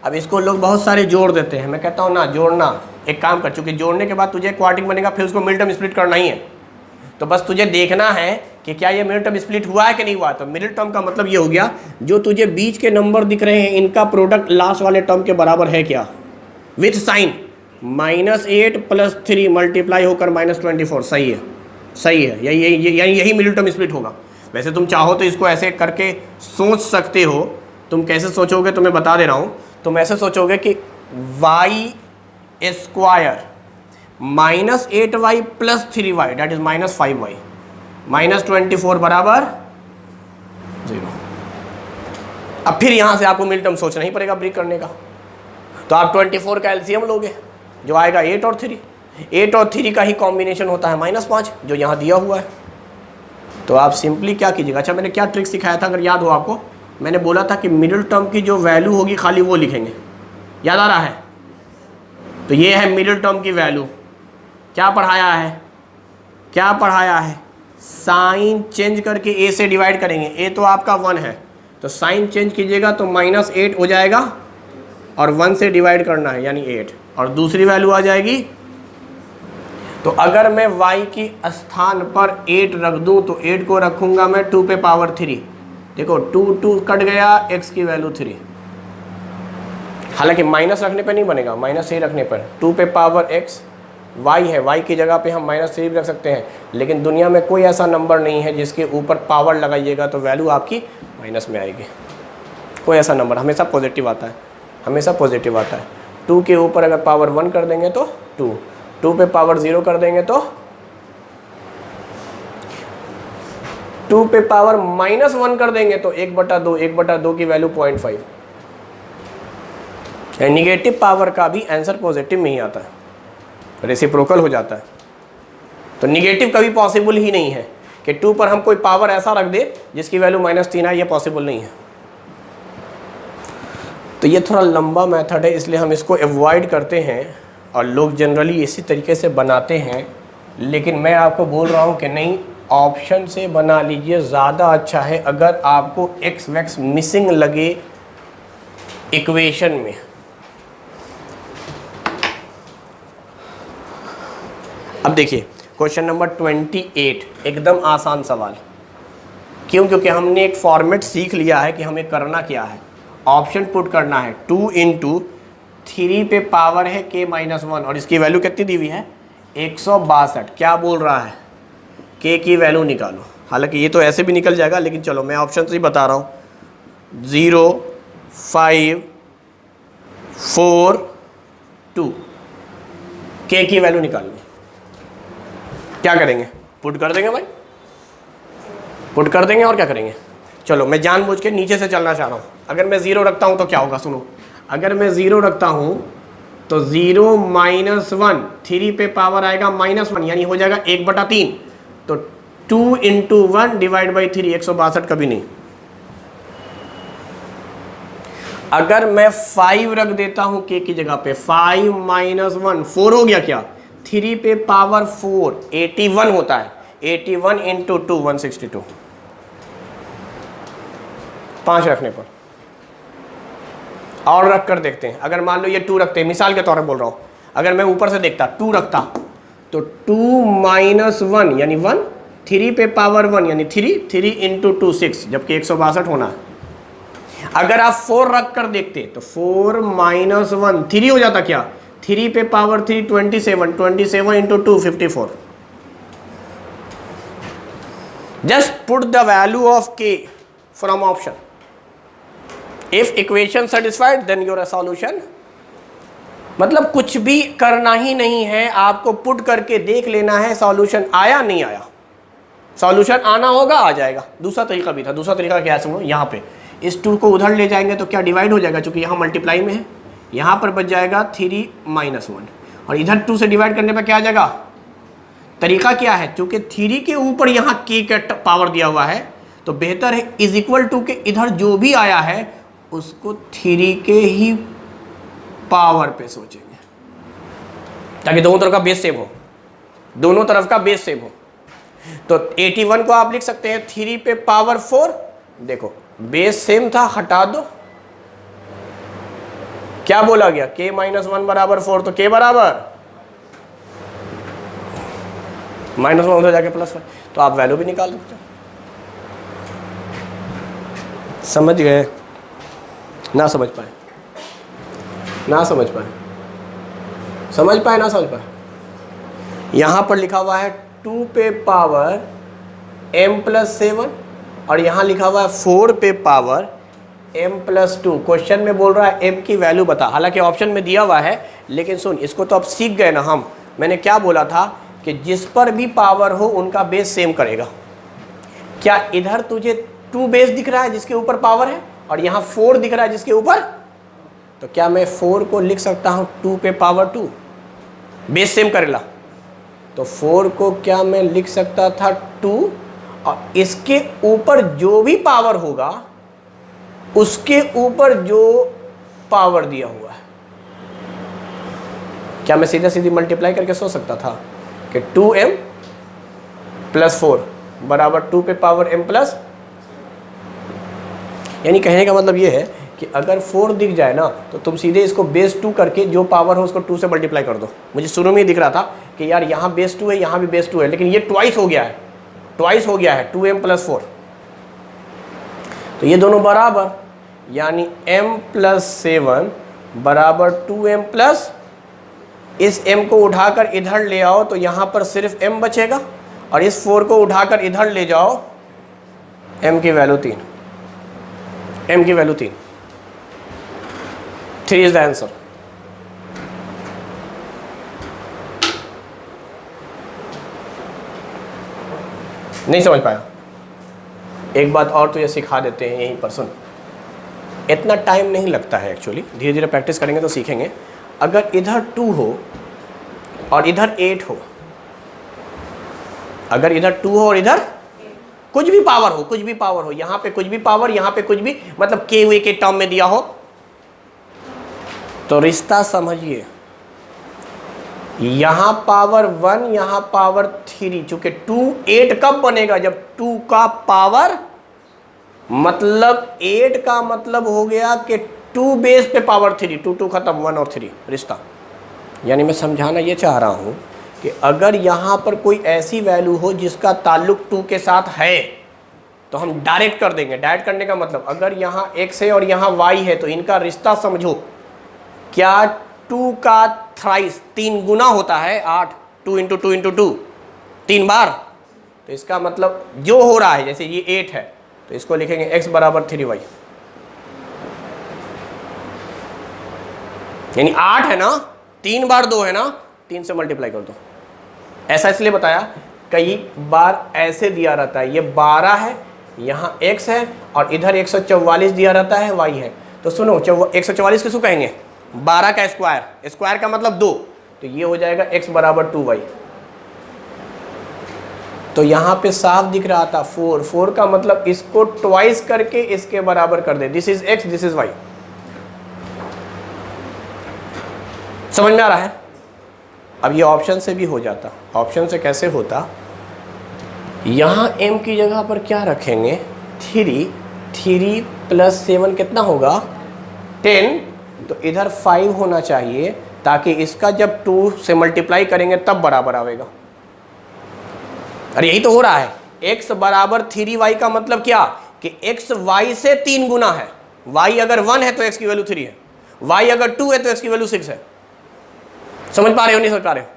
अब इसको लोग बहुत सारे जोड़ देते हैं, मैं कहता हूं ना जोड़ना, एक काम कर, चूंकि जोड़ने के बाद तुझे क्वाड्रेटिक बनेगा, फिर उसको मिड टर्म स्प्लिट करना ही है, तो बस तुझे देखना है कि क्या ये मिड टर्म स्प्लिट हुआ है कि नहीं हुआ। तो मिडिल टर्म का मतलब ये हो गया, जो तुझे बीच के नंबर दिख रहे हैं इनका प्रोडक्ट लास्ट वाले टर्म के बराबर है क्या, विथ साइन, -8 + 3 मल्टीप्लाई होकर -24, सही है, सही है, यही मिडिल टर्म स्प्लिट होगा। वैसे तुम चाहो तो इसको ऐसे करके सोच सकते हो। तुम कैसे सोचोगे तो मैं बता दे रहा हूँ। तुम ऐसे सोचोगे कि y square minus 8y plus 3y that is minus 5y minus 24 बराबर 0। अब फिर यहाँ से आपको मिड टर्म सोचना ही पड़ेगा ब्रेक करने का। तो आप 24 का एलसीएम लोगे जो आएगा 8 और 3। 8 और 3 का ही कॉम्बिनेशन होता है -5 जो यहाँ दिया हुआ है। तो आप सिंपली क्या कीजिएगा, अच्छा मैंने क्या ट्रिक सिखाया था अगर याद हो आपको, मैंने बोला था कि मिडिल टर्म की जो वैल्यू होगी खाली वो लिखेंगे, याद आ रहा है? तो ये है मिडिल टर्म की वैल्यू। क्या पढ़ाया है, क्या पढ़ाया है? साइन चेंज करके a से डिवाइड करेंगे। a तो आपका 1 है तो साइन चेंज कीजिएगा तो -8 हो जाएगा और 1 से डिवाइड करना है यानी 8 और दूसरी वैल्यू आ जाएगी। तो अगर मैं y की स्थान पर 8 रख दूं तो 8 को रखूंगा मैं 2 पे पावर 3। देखो 2 कट गया, x की वैल्यू 3। हालांकि माइनस रखने पे नहीं बनेगा, -3 रखने पर 2 पे पावर x y है, y की जगह पे हम -3 भी रख सकते हैं। लेकिन दुनिया में कोई ऐसा नंबर नहीं है जिसके ऊपर पावर लगाइएगा तो वैल्यू आपकी माइनस में आएगी। कोई ऐसा नंबर हमेशा पॉजिटिव आता है, हमेशा पॉजिटिव आता है। 2 के ऊपर अगर पावर 1 कर देंगे तो 2 पे पावर 0 कर देंगे तो 2 पे पावर -1 कर देंगे तो 1/2 की वैल्यू 0.5। निगेटिव पावर का भी आंसर पॉजिटिव में ही आता है, रेसिप्रोकल हो जाता है। तो निगेटिव कभी पॉसिबल ही नहीं है कि 2 पर हम कोई पावर ऐसा रख दे जिसकी वैल्यू -3 आए, ये पॉसिबल नहीं है। तो ये थोड़ा लंबा मेथड है इसलिए हम इसको अवॉइड करते हैं और लोग जनरली इसी तरीके से बनाते हैं। लेकिन मैं आपको बोल रहा हूँ कि नहीं, ऑप्शन से बना लीजिए, ज़्यादा अच्छा है। अगर आपको एक्स वैक्स मिसिंग लगे इक्वेशन में, अब देखिए क्वेश्चन नंबर 28 एकदम आसान सवाल। क्यों? क्योंकि हमने एक फॉर्मेट सीख लिया है कि हमें करना क्या है, ऑप्शन पुट करना है। 2 × 3 पे पावर है k-1 और इसकी वैल्यू कितनी दी हुई है 162। क्या बोल रहा है, k की वैल्यू निकालो। हालांकि ये तो ऐसे भी निकल जाएगा लेकिन चलो मैं ऑप्शन से ही बता रहा हूँ। 0 5 4 2 k की वैल्यू निकालनी। क्या करेंगे, पुट कर देंगे भाई, पुट कर देंगे और क्या करेंगे। चलो मैं जानबूझ के नीचे से चलना चाह रहा हूँ। अगर मैं 0 रखता हूँ तो क्या होगा, सुनो। अगर मैं 0 रखता हूँ तो 0 - 1 3 पे पावर आएगा -1 यानी हो जाएगा 1/3। तो 2 × 1 डिवाइड बाई 3 162 कभी नहीं। अगर मैं 5 रख देता हूँ k की जगह पे, 5 - 1 4 हो गया क्या, 3 पे पावर 4 81 होता है। 81 × 2 162। 5 रखने पर और रख कर देखते हैं। अगर मान लो ये 2 रखते हैं, मिसाल के तौर पर बोल रहा हूँ, अगर मैं ऊपर से देखता 2 रखता तो 2 - 1 यानी 1, 3 पे पावर 1 यानी 3 × 2 6 जबकि 162 होना है। अगर आप 4 रख कर देखते तो 4 - 1 3 हो जाता क्या, 3 पे power 3 27 × 2 54। Just put the value of k from option. If equation satisfied then your solution. मतलब कुछ भी करना ही नहीं है, आपको पुट करके देख लेना है सॉल्यूशन आया नहीं आया। सॉल्यूशन आना होगा, आ जाएगा। दूसरा तरीका भी था। दूसरा तरीका क्या है सुनो, यहाँ पे इस 2 को उधर ले जाएंगे तो क्या डिवाइड हो जाएगा, क्योंकि यहाँ मल्टीप्लाई में है। यहाँ पर बच जाएगा 3 - 1 और इधर 2 से डिवाइड करने पर क्या आ जाएगा। तरीका क्या है, क्योंकि 3 के ऊपर यहाँ k का पावर दिया हुआ है तो बेहतर है = के इधर जो भी आया है उसको 3 के ही पावर पे सोचेंगे ताकि दोनों तरफ का बेस सेम हो, दोनों तरफ का बेस सेम हो। तो 81 को आप लिख सकते हैं 3 पे पावर 4। देखो बेस सेम था, हटा दो, क्या बोला गया, k-1 बराबर 4 तो k बराबर -1 उधर जाके +1, तो आप वैल्यू भी निकाल सकते हो। समझ गए? ना समझ पाए, ना समझ पाए, समझ पाए ना समझ पाए। यहां पर लिखा हुआ है 2 पे पावर m + 7 और यहाँ लिखा हुआ है 4 पे पावर m+2। क्वेश्चन में बोल रहा है m की वैल्यू बता, हालांकि ऑप्शन में दिया हुआ है, लेकिन सुन इसको तो अब सीख गए ना हम। मैंने क्या बोला था कि जिस पर भी पावर हो उनका बेस सेम करेगा। क्या इधर तुझे 2 बेस दिख रहा है जिसके ऊपर पावर है, और यहाँ 4 दिख रहा है जिसके ऊपर, तो क्या मैं 4 को लिख सकता हूँ 2 पे पावर 2, बेस सेम करेला। तो 4 को क्या मैं लिख सकता था 2, और इसके ऊपर जो भी पावर होगा उसके ऊपर जो पावर दिया हुआ है, क्या मैं सीधा सीधी मल्टीप्लाई करके सोच सकता था कि 2m+4 बराबर 2 पे पावर m+, यानी कहने का मतलब ये है कि अगर 4 दिख जाए ना तो तुम सीधे इसको बेस 2 करके जो पावर हो उसको 2 से मल्टीप्लाई कर दो। मुझे शुरू में ही दिख रहा था कि यार यहाँ बेस 2 है, यहाँ भी बेस 2 है, लेकिन ये ट्वाइस हो गया है, 2m+4। तो ये दोनों बराबर, यानी m+7 बराबर 2m+, इस m को उठाकर इधर ले आओ तो यहाँ पर सिर्फ m बचेगा, और इस 4 को उठाकर इधर ले जाओ, m की वैल्यू 3, m की वैल्यू 3 इज द आंसर। नहीं समझ पाया? एक बात और तो ये सिखा देते हैं यहीं पर, सुन। इतना टाइम नहीं लगता है एक्चुअली, धीरे धीरे प्रैक्टिस करेंगे तो सीखेंगे। अगर इधर 2 हो और इधर 8 हो, अगर इधर 2 हो और इधर कुछ भी पावर हो, कुछ भी पावर हो, यहाँ पे कुछ भी पावर, यहाँ पे कुछ भी, मतलब के हुए के टर्म में दिया हो, तो रिश्ता समझिए, यहाँ पावर 1, यहाँ पावर 3, चूंकि 2 8 कब बनेगा, जब 2 का पावर, मतलब 8 का मतलब हो गया कि 2 बेस पे पावर 3, 2 2 खत्म, 1 और 3 रिश्ता। यानी मैं समझाना ये चाह रहा हूँ कि अगर यहाँ पर कोई ऐसी वैल्यू हो जिसका ताल्लुक 2 के साथ है तो हम डायरेक्ट कर देंगे। डायरेक्ट करने का मतलब, अगर यहाँ x है और यहाँ y है तो इनका रिश्ता समझो, क्या 2 का थ्राइस 3 गुना होता है 8, 2 × 2 × 2 3 बार, तो इसका मतलब जो हो रहा है, जैसे ये 8 है तो इसको लिखेंगे x बराबर 3y, यानी 8 है ना, 3 बार 2 है ना, 3 से मल्टीप्लाई कर दो। ऐसा इसलिए बताया, कई बार ऐसे दिया रहता है, ये 12 है, यहाँ x है, और इधर 144 दिया रहता है, y है। तो सुनो, 144 किसको कहेंगे, 12 का स्क्वायर, स्क्वायर का मतलब 2, तो ये हो जाएगा x बराबर 2y। तो यहाँ पे साफ दिख रहा था 4, 4 का मतलब इसको ट्वाइस करके इसके बराबर कर दे, this is x, this is y। समझ में आ रहा है? अब ये ऑप्शन से भी हो जाता। ऑप्शन से कैसे होता, यहाँ m की जगह पर क्या रखेंगे, 3 + 7 कितना होगा, 10, तो इधर 5 होना चाहिए, ताकि इसका जब 2 से मल्टीप्लाई करेंगे तब बराबर आएगा। अरे यही तो हो रहा है, x बराबर 3y का मतलब क्या कि x y से 3 गुना है। y अगर 1 है तो x की वैल्यू 3 है, y अगर 2 है तो x की वैल्यू 6 है। समझ पा रहे हो नहीं समझ पा रहे हो?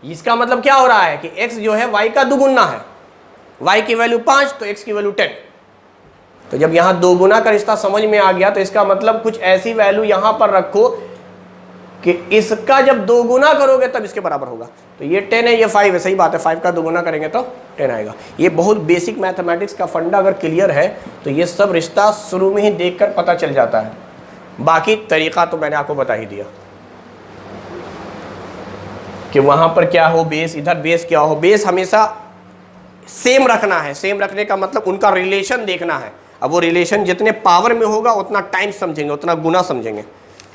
इसका मतलब क्या हो रहा है कि x जो है y का दुगुना है, y की वैल्यू 5 तो x की वैल्यू 10। तो जब यहाँ 2 गुना का रिश्ता समझ में आ गया, तो इसका मतलब कुछ ऐसी वैल्यू यहाँ पर रखो कि इसका जब 2 गुना करोगे तब इसके बराबर होगा। तो ये 10 है, ये 5 है, सही बात है, 5 का 2 गुना करेंगे तो 10 आएगा। ये बहुत बेसिक मैथमेटिक्स का फंडा अगर क्लियर है तो ये सब रिश्ता शुरू में ही देखकर पता चल जाता है। बाकी तरीका तो मैंने आपको बता ही दिया कि वहाँ पर क्या हो बेस, इधर बेस क्या हो। बेस हमेशा सेम रखना है, सेम रखने का मतलब उनका रिलेशन देखना है। अब वो रिलेशन जितने पावर में होगा उतना टाइम समझेंगे, उतना गुना समझेंगे।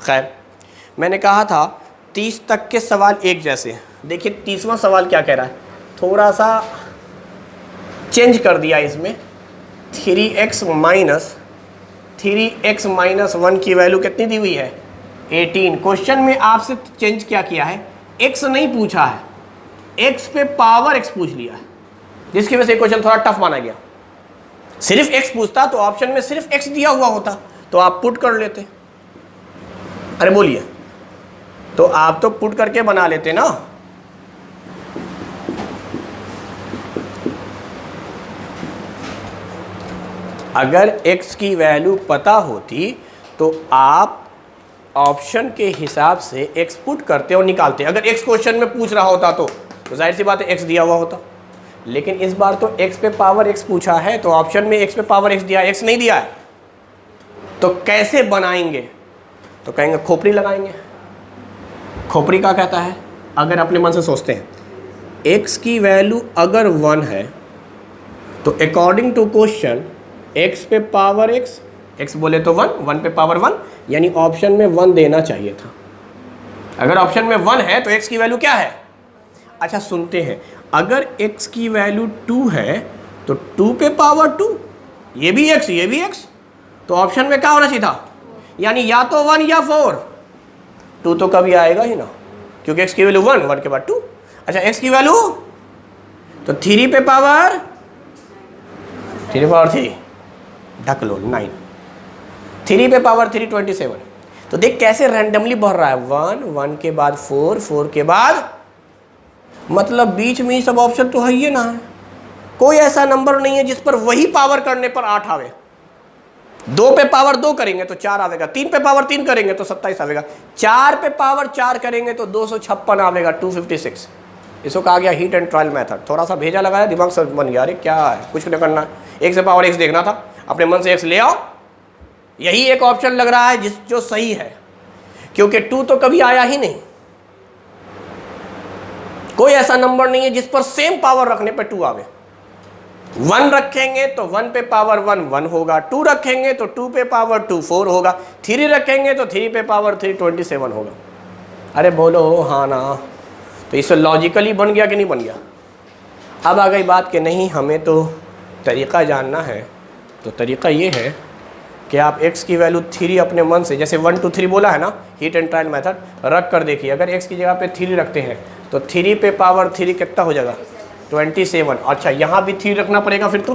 खैर, मैंने कहा था 30 तक के सवाल एक जैसे हैं। देखिए 30वां सवाल क्या कह रहा है, थोड़ा सा चेंज कर दिया इसमें। 3x - 1 की वैल्यू कितनी दी हुई है, 18। क्वेश्चन में आपसे चेंज क्या किया है, x नहीं पूछा है, x पे पावर x पूछ लिया है, जिसकी वजह से क्वेश्चन थोड़ा टफ माना गया। सिर्फ x पूछता तो ऑप्शन में सिर्फ x दिया हुआ होता तो आप पुट कर लेते। अरे बोलिए, तो आप तो पुट करके बना लेते ना। अगर x की वैल्यू पता होती तो आप ऑप्शन के हिसाब से x पुट करते और निकालते। अगर x क्वेश्चन में पूछ रहा होता तो जाहिर सी बात है x दिया हुआ होता, लेकिन इस बार तो x पे पावर x पूछा है तो ऑप्शन में x पे पावर x दिया, x नहीं दिया है। तो कैसे बनाएंगे? तो कहेंगे खोपड़ी लगाएंगे। खोपड़ी क्या कहता है? अगर अपने मन से सोचते हैं x की वैल्यू अगर 1 है तो अकॉर्डिंग टू क्वेश्चन x पे पावर x बोले तो 1 पे पावर 1, यानी ऑप्शन में 1 देना चाहिए था। अगर ऑप्शन में 1 है तो x की वैल्यू क्या है? अच्छा सुनते हैं, अगर x की वैल्यू 2 है तो 2 पे पावर 2, ये भी x ये भी x, तो ऑप्शन में क्या होना चाहिए था? यानी या तो 1 या 4। 2 तो कभी आएगा ही ना, क्योंकि x की वैल्यू 1 के बाद 2। अच्छा x की वैल्यू तो 3 पे पावर 3 ढक लो 9, 3 पे पावर 3 27। तो देख कैसे रैंडमली बढ़ रहा है, 1 के बाद 4 के बाद, मतलब बीच में ही सब ऑप्शन तो है ही ना है। कोई ऐसा नंबर नहीं है जिस पर वही पावर करने पर 8 आवे। 2 पे पावर 2 करेंगे तो 4 आवेगा, 3 पे पावर 3 करेंगे तो 27 आवेगा, 4 पे पावर 4 करेंगे तो 256 आवेगा, 256। इसको कहा गया हीट एंड ट्रायल मेथड। थोड़ा सा भेजा लगाया, दिमाग से बन गया, अरे क्या है, कुछ नहीं करना है, x से पावर x देखना था, अपने मन से x ले आओ। यही एक ऑप्शन लग रहा है जो सही है, क्योंकि 2 तो कभी आया ही नहीं। कोई ऐसा नंबर नहीं है जिस पर सेम पावर रखने पर 2 आवे। 1 रखेंगे तो 1 पे पावर 1 होगा, 2 रखेंगे तो 2 पे पावर 2 4 होगा, 3 रखेंगे तो 3 पे पावर 3 27 होगा। अरे बोलो हाँ ना। तो इससे लॉजिकली बन गया कि नहीं बन गया? अब आ गई बात कि नहीं हमें तो तरीक़ा जानना है। तो तरीक़ा ये है कि आप x की वैल्यू 3 अपने मन से, जैसे 1 2 3 बोला है ना हीट एंड ट्रायल मेथड, रख कर देखिए। अगर x की जगह पे 3 रखते हैं तो 3 पे पावर 3 कितना हो जाएगा? 27। अच्छा यहाँ भी 3 रखना पड़ेगा, फिर तो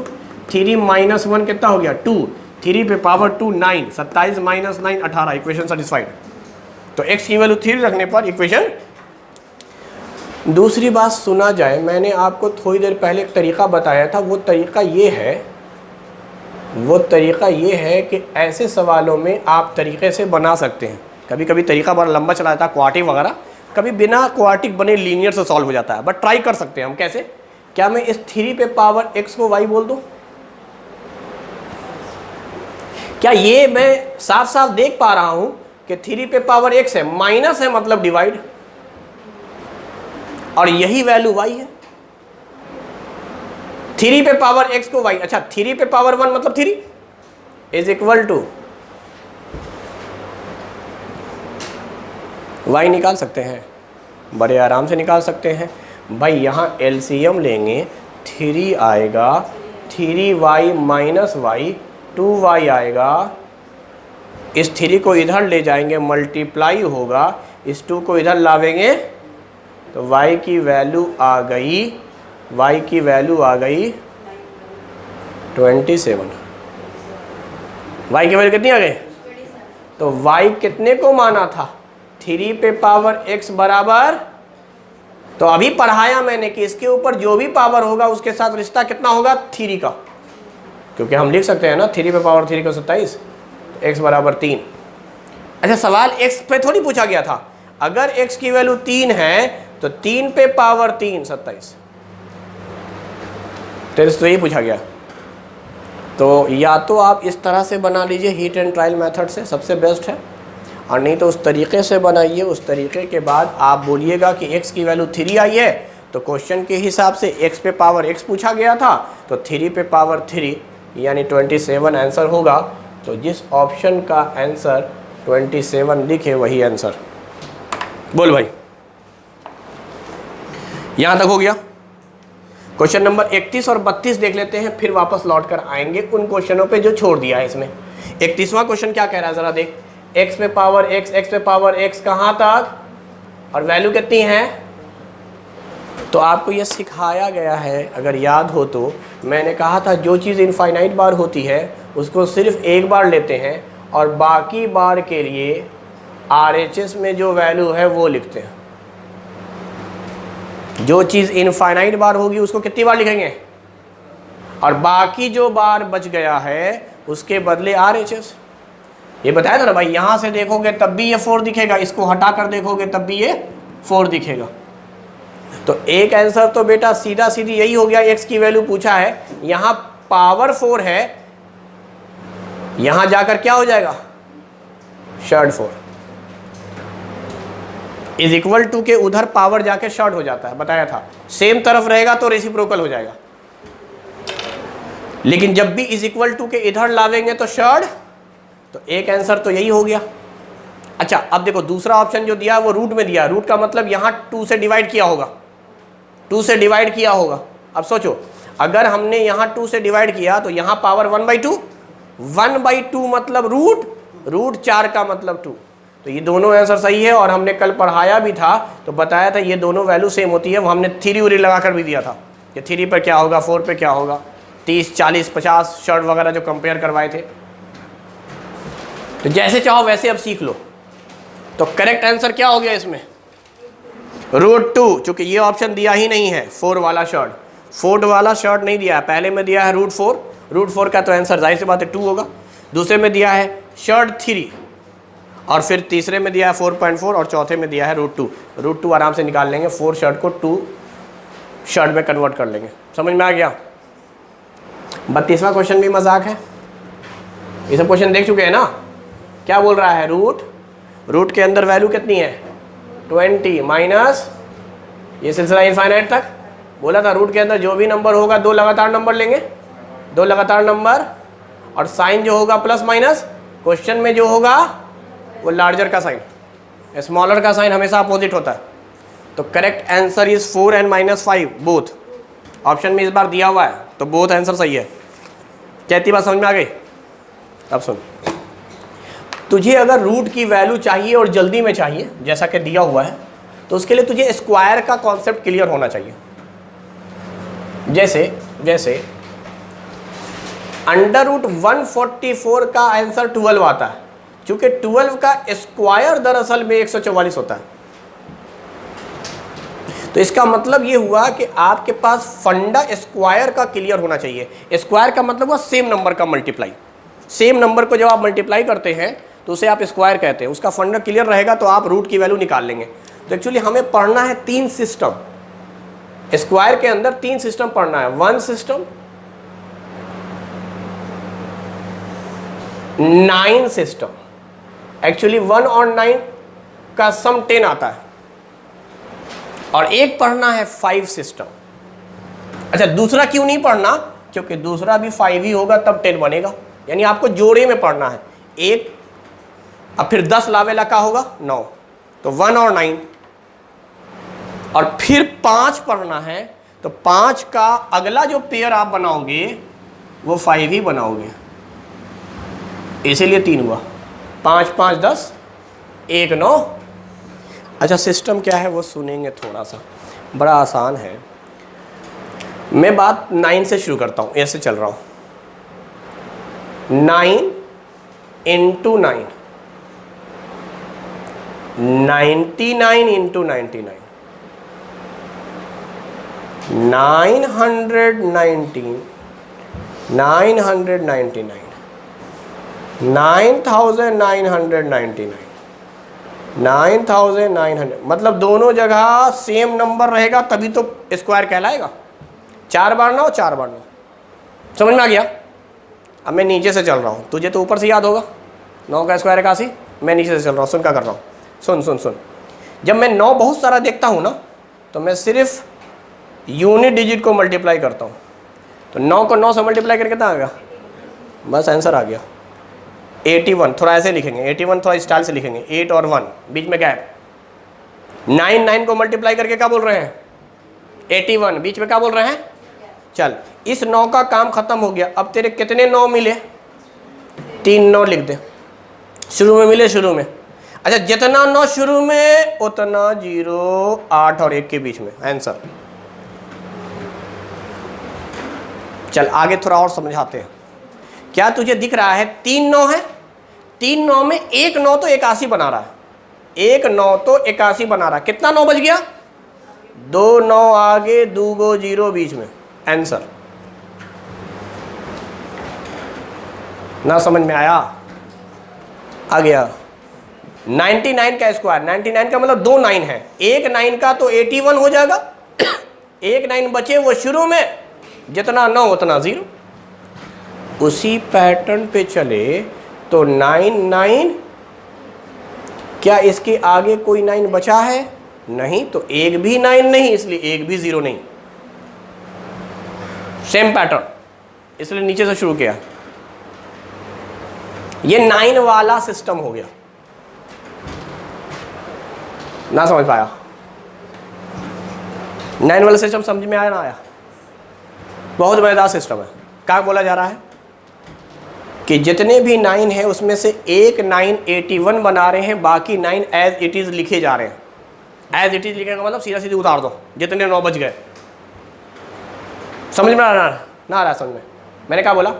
3 माइनस 1 कितना हो गया? 2, 3 पे पावर 2 9, 27 माइनस 9 18, इक्वेशन सेटिस्फाइड। तो x की वैल्यू 3 रखने पर इक्वेशन। दूसरी बात सुना जाए, मैंने आपको थोड़ी देर पहले एक तरीक़ा बताया था, वो तरीक़ा ये है कि ऐसे सवालों में आप तरीक़े से बना सकते हैं। कभी कभी तरीक़ा बड़ा लंबा चला जाता है, क्वाड्रेटिक वगैरह, कभी बिना क्वाड्रेटिक बने लीनियर से सॉल्व हो जाता है, बट ट्राई कर सकते हैं हम। कैसे? क्या मैं इस 3 पे पावर x को y बोल दूं? क्या ये मैं साफ साफ देख पा रहा हूं कि 3 पे पावर x है, माइनस है मतलब डिवाइड, और यही वैल्यू y है। 3 पे पावर x को y, अच्छा 3 पे पावर 1 मतलब 3 इज इक्वल टू y निकाल सकते हैं, बड़े आराम से निकाल सकते हैं भाई। यहाँ LCM लेंगे, 3 आएगा, 3y माइनस y 2y आएगा, इस 3 को इधर ले जाएंगे मल्टीप्लाई होगा, इस 2 को इधर लावेंगे तो y की वैल्यू आ गई 27। y की वैल्यू कितनी आ गई? तो y कितने को माना था? 3 पे पावर x बराबर, तो अभी पढ़ाया मैंने कि इसके ऊपर जो भी पावर होगा उसके साथ रिश्ता कितना होगा? 3 का, क्योंकि हम लिख सकते हैं ना 3 पे पावर 3 को 27, तो x बराबर 3। अच्छा सवाल x पे थोड़ी पूछा गया था, अगर x की वैल्यू 3 है तो 3 पे पावर 3 27, तो यही पूछा गया। तो या तो आप इस तरह से बना लीजिए हीट एंड ट्रायल मेथड से, सबसे बेस्ट है, और नहीं तो उस तरीके से बनाइए। उस तरीके के बाद आप बोलिएगा कि x की वैल्यू 3 आई है, तो क्वेश्चन के हिसाब से x पे पावर x पूछा गया था, तो 3 पे पावर 3 यानी 27 आंसर होगा। तो जिस ऑप्शन का आंसर 27 लिखे वही आंसर। बोल भाई, यहाँ तक हो गया। क्वेश्चन नंबर 31 और 32 देख लेते हैं, फिर वापस लौट कर आएंगे उन क्वेश्चनों पे जो छोड़ दिया है इसमें। 31वां क्वेश्चन क्या कह रहा है जरा देख। x पे पावर x कहाँ तक, और वैल्यू कितनी है? तो आपको ये सिखाया गया है, अगर याद हो तो मैंने कहा था जो चीज़ इनफाइनाइट बार होती है उसको सिर्फ एक बार लेते हैं और बाकी बार के लिए RHS में जो वैल्यू है वो लिखते हैं। जो चीज़ इनफाइनाइट बार होगी उसको कितनी बार लिखेंगे? और बाकी जो बार बच गया है उसके बदले RHS। ये बताया था ना भाई, यहां से देखोगे तब भी ये 4 दिखेगा, इसको हटा कर देखोगे तब भी ये 4 दिखेगा। तो एक आंसर तो बेटा सीधा सीधी यही हो गया, x की वैल्यू पूछा है, यहां पावर 4 है, यहां जाकर क्या हो जाएगा, शॉर्ट 4 इज इक्वल टू के उधर पावर जाके शॉर्ट हो जाता है, बताया था। सेम तरफ रहेगा तो रेसिप्रोकल हो जाएगा, लेकिन जब भी इज इक्वल टू के इधर लावेंगे तो शॉर्ट। तो एक आंसर तो यही हो गया। अच्छा अब देखो दूसरा ऑप्शन जो दिया है वो रूट में दिया है, रूट का मतलब यहां 2 से डिवाइड किया होगा, 2 से डिवाइड किया होगा। अब सोचो अगर हमने यहां 2 से डिवाइड किया तो यहां पावर 1/2, 1/2 मतलब रूट 4 का मतलब 2। तो ये दोनों आंसर सही है, और हमने कल पढ़ाया भी था तो बताया था ये दोनों वैल्यू सेम होती है। वो हमने थ्री उरी लगा कर भी दिया था कि 3 पर क्या होगा, 4 पे क्या होगा, 30, 40, 50 शॉर्ट वगैरह जो कंपेयर करवाए थे। तो जैसे चाहो वैसे अब सीख लो। तो करेक्ट आंसर क्या हो गया इसमें, √2, चूंकि ये ऑप्शन दिया ही नहीं है 4 वाला शॉर्ट, 4 वाला शॉर्ट नहीं दिया है, पहले में दिया है √4 का, तो आंसर जाहिर सी बात है 2 होगा। दूसरे में दिया है शॉर्ट 3, और फिर तीसरे में दिया है 4.4, और चौथे में दिया है √2 आराम से निकाल लेंगे, 4 शॉर्ट को 2 शॉर्ट में कन्वर्ट कर लेंगे। समझ में आ गया। 32वां क्वेश्चन भी मजाक है, ये सब क्वेश्चन देख चुके हैं ना। क्या बोल रहा है, रूट के अंदर वैल्यू कितनी है 20 माइनस ये सिलसिला इनफाइनाइट तक। बोला था रूट के अंदर जो भी नंबर होगा 2 लगातार नंबर लेंगे, 2 लगातार नंबर, और साइन जो होगा प्लस माइनस, क्वेश्चन में जो होगा वो लार्जर का साइन, स्मॉलर का साइन हमेशा अपोजिट होता है। तो correct answer is 4 and -5 both. Option में इस बार दिया हुआ है तो बोथ आंसर सही है। कहती बात समझ में आ गई। अब सुन, तुझे अगर रूट की वैल्यू चाहिए और जल्दी में चाहिए जैसा कि दिया हुआ है, तो उसके लिए तुझे स्क्वायर का कॉन्सेप्ट क्लियर होना चाहिए। जैसे √144 का आंसर 12 आता है, क्योंकि 12 का स्क्वायर दरअसल में 144 होता है। तो इसका मतलब ये हुआ कि आपके पास फंडा स्क्वायर का क्लियर होना चाहिए। स्क्वायर का मतलब हुआ सेम नंबर का मल्टीप्लाई। सेम नंबर को जब आप मल्टीप्लाई करते हैं तो उसे आप स्क्वायर कहते हैं। उसका फंडा क्लियर रहेगा तो आप रूट की वैल्यू निकाल लेंगे। तो एक्चुअली हमें पढ़ना है 3 सिस्टम, स्क्वायर के अंदर 3 सिस्टम पढ़ना है। 1 सिस्टम, 9 सिस्टम। एक्चुअली 1 और 9 का सम 10 आता है, और एक पढ़ना है 5 सिस्टम। अच्छा दूसरा क्यों नहीं पढ़ना, क्योंकि दूसरा भी 5 ही होगा तब 10 बनेगा, यानी आपको जोड़े में पढ़ना है। एक अब फिर 10 लावेला का होगा 9, तो 1 और 9, और फिर 5 पढ़ना है, तो 5 का अगला जो पेयर आप बनाओगे वो 5 ही बनाओगे, इसीलिए 3 हुआ। 5 5 10, 1 9। अच्छा सिस्टम क्या है वो सुनेंगे, थोड़ा सा बड़ा आसान है। मैं बात 9 से शुरू करता हूँ, ऐसे चल रहा हूँ। 9 × 9, 99 × 99, 919, 999, 9999, 9900, मतलब दोनों जगह सेम नंबर रहेगा तभी तो स्क्वायर कहलाएगा। 4 बार 9, 4 बार 9। समझ में आ गया। अब मैं नीचे से चल रहा हूँ, तुझे तो ऊपर से याद होगा 9 का स्क्वायर 81। मैं नीचे से चल रहा हूँ, सुन क्या कर रहा हूँ, सुन सुन सुन। जब मैं 9 बहुत सारा देखता हूँ ना, तो मैं सिर्फ यूनिट डिजिट को मल्टीप्लाई करता हूँ। तो 9 को 9 से मल्टीप्लाई करके कितना आ गया, बस आंसर आ गया 81। थोड़ा ऐसे लिखेंगे, 81 थोड़ा स्टाइल से लिखेंगे, 8 और 1 बीच में गैप। 9 को मल्टीप्लाई करके क्या बोल रहे हैं 81, बीच में क्या बोल रहे हैं। चल इस 9 का काम खत्म हो गया। अब तेरे कितने 9 मिले, 3 9 लिख दे। शुरू में मिले, शुरू में। अच्छा जितना 9 शुरू में उतना 0 8 और 1 के बीच में आंसर। चल आगे थोड़ा और समझाते हैं। क्या तुझे दिख रहा है 3 9 है, 3 9 में 1 9 तो 81 बना रहा है, 1 9 तो 81 बना रहा है। कितना 9 बच गया, 2 9 आगे 2 0 बीच में आंसर। ना समझ में आया? आ गया। 99 का स्क्वायर, 99 का मतलब 2 9 है, एक 9 का तो 81 हो जाएगा। एक 9 बचे वो शुरू में, जितना 9 उतना 0। उसी पैटर्न पे चले तो 9 9, क्या इसके आगे कोई 9 बचा है? नहीं, तो एक भी 9 नहीं, इसलिए एक भी 0 नहीं। सेम पैटर्न, इसलिए नीचे से शुरू किया। ये 9 वाला सिस्टम हो गया। ना समझ पाया? 9 वाला सिस्टम समझ में आया ना आया? बहुत मजेदार सिस्टम है। क्या बोला जा रहा है कि जितने भी 9 हैं उसमें से एक 9 81 बना रहे हैं, बाकी 9 एज इट इज लिखे जा रहे हैं। एज इट इज लिखने का मतलब सीधा सीधी उतार दो, जितने 9 बच गए। समझ में आ रहा ना आ रहा? समझ में? मैंने क्या बोला?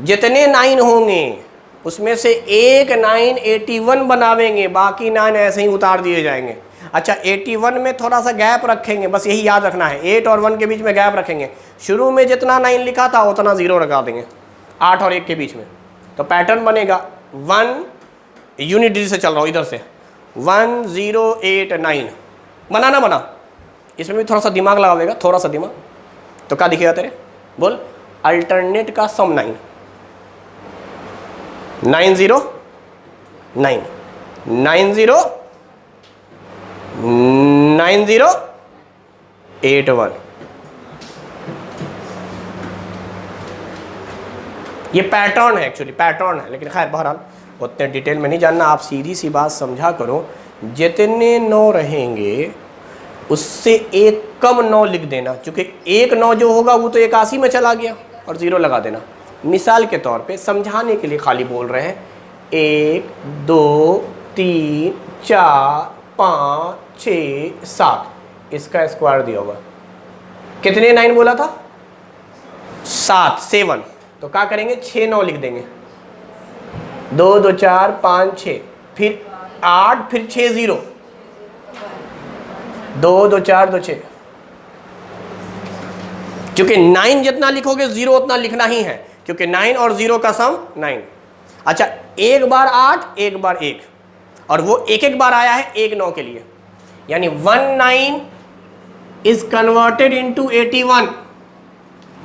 जितने 9 होंगे उसमें से एक 9 81 बनावेंगे, बाकी 9 ऐसे ही उतार दिए जाएंगे। अच्छा, 81 में थोड़ा सा गैप रखेंगे, बस यही याद रखना है, 8 और 1 के बीच में गैप रखेंगे। शुरू में जितना 9 लिखा था उतना 0 लगा देंगे 8 और 1 के बीच में। तो पैटर्न बनेगा 1 यूनिट डिजिट से चल रहा हूँ इधर से, 1089 बना ना बना? इसमें भी थोड़ा सा दिमाग लगावेगा, थोड़ा सा दिमाग, तो क्या दिखेगा तेरे? बोल, अल्टरनेट का सम 9 90 9 90 9081। ये पैटर्न है, एक्चुअली पैटर्न है, लेकिन खैर बहरहाल उतने डिटेल में नहीं जानना। आप सीधी सी बात समझा करो, जितने 9 रहेंगे उससे एक कम 9 लिख देना, क्योंकि एक 9 जो होगा वो तो 81 में चला गया, और 0 लगा देना। मिसाल के तौर पे समझाने के लिए खाली बोल रहे हैं, 1 2 3 4 5 6 7, इसका स्क्वायर दिया होगा। कितने 9 बोला था? 7 तो क्या करेंगे? 6 9 लिख देंगे, 2 2 4 5 6, फिर 8, फिर 6 0, 2 2 4 2 6। क्योंकि 9 जितना लिखोगे 0 उतना लिखना ही है, क्योंकि 9 और 0 का सम 9। अच्छा, एक बार 8 एक बार 1, और वो एक एक बार आया है एक 9 के लिए, यानी 19 is converted into 81,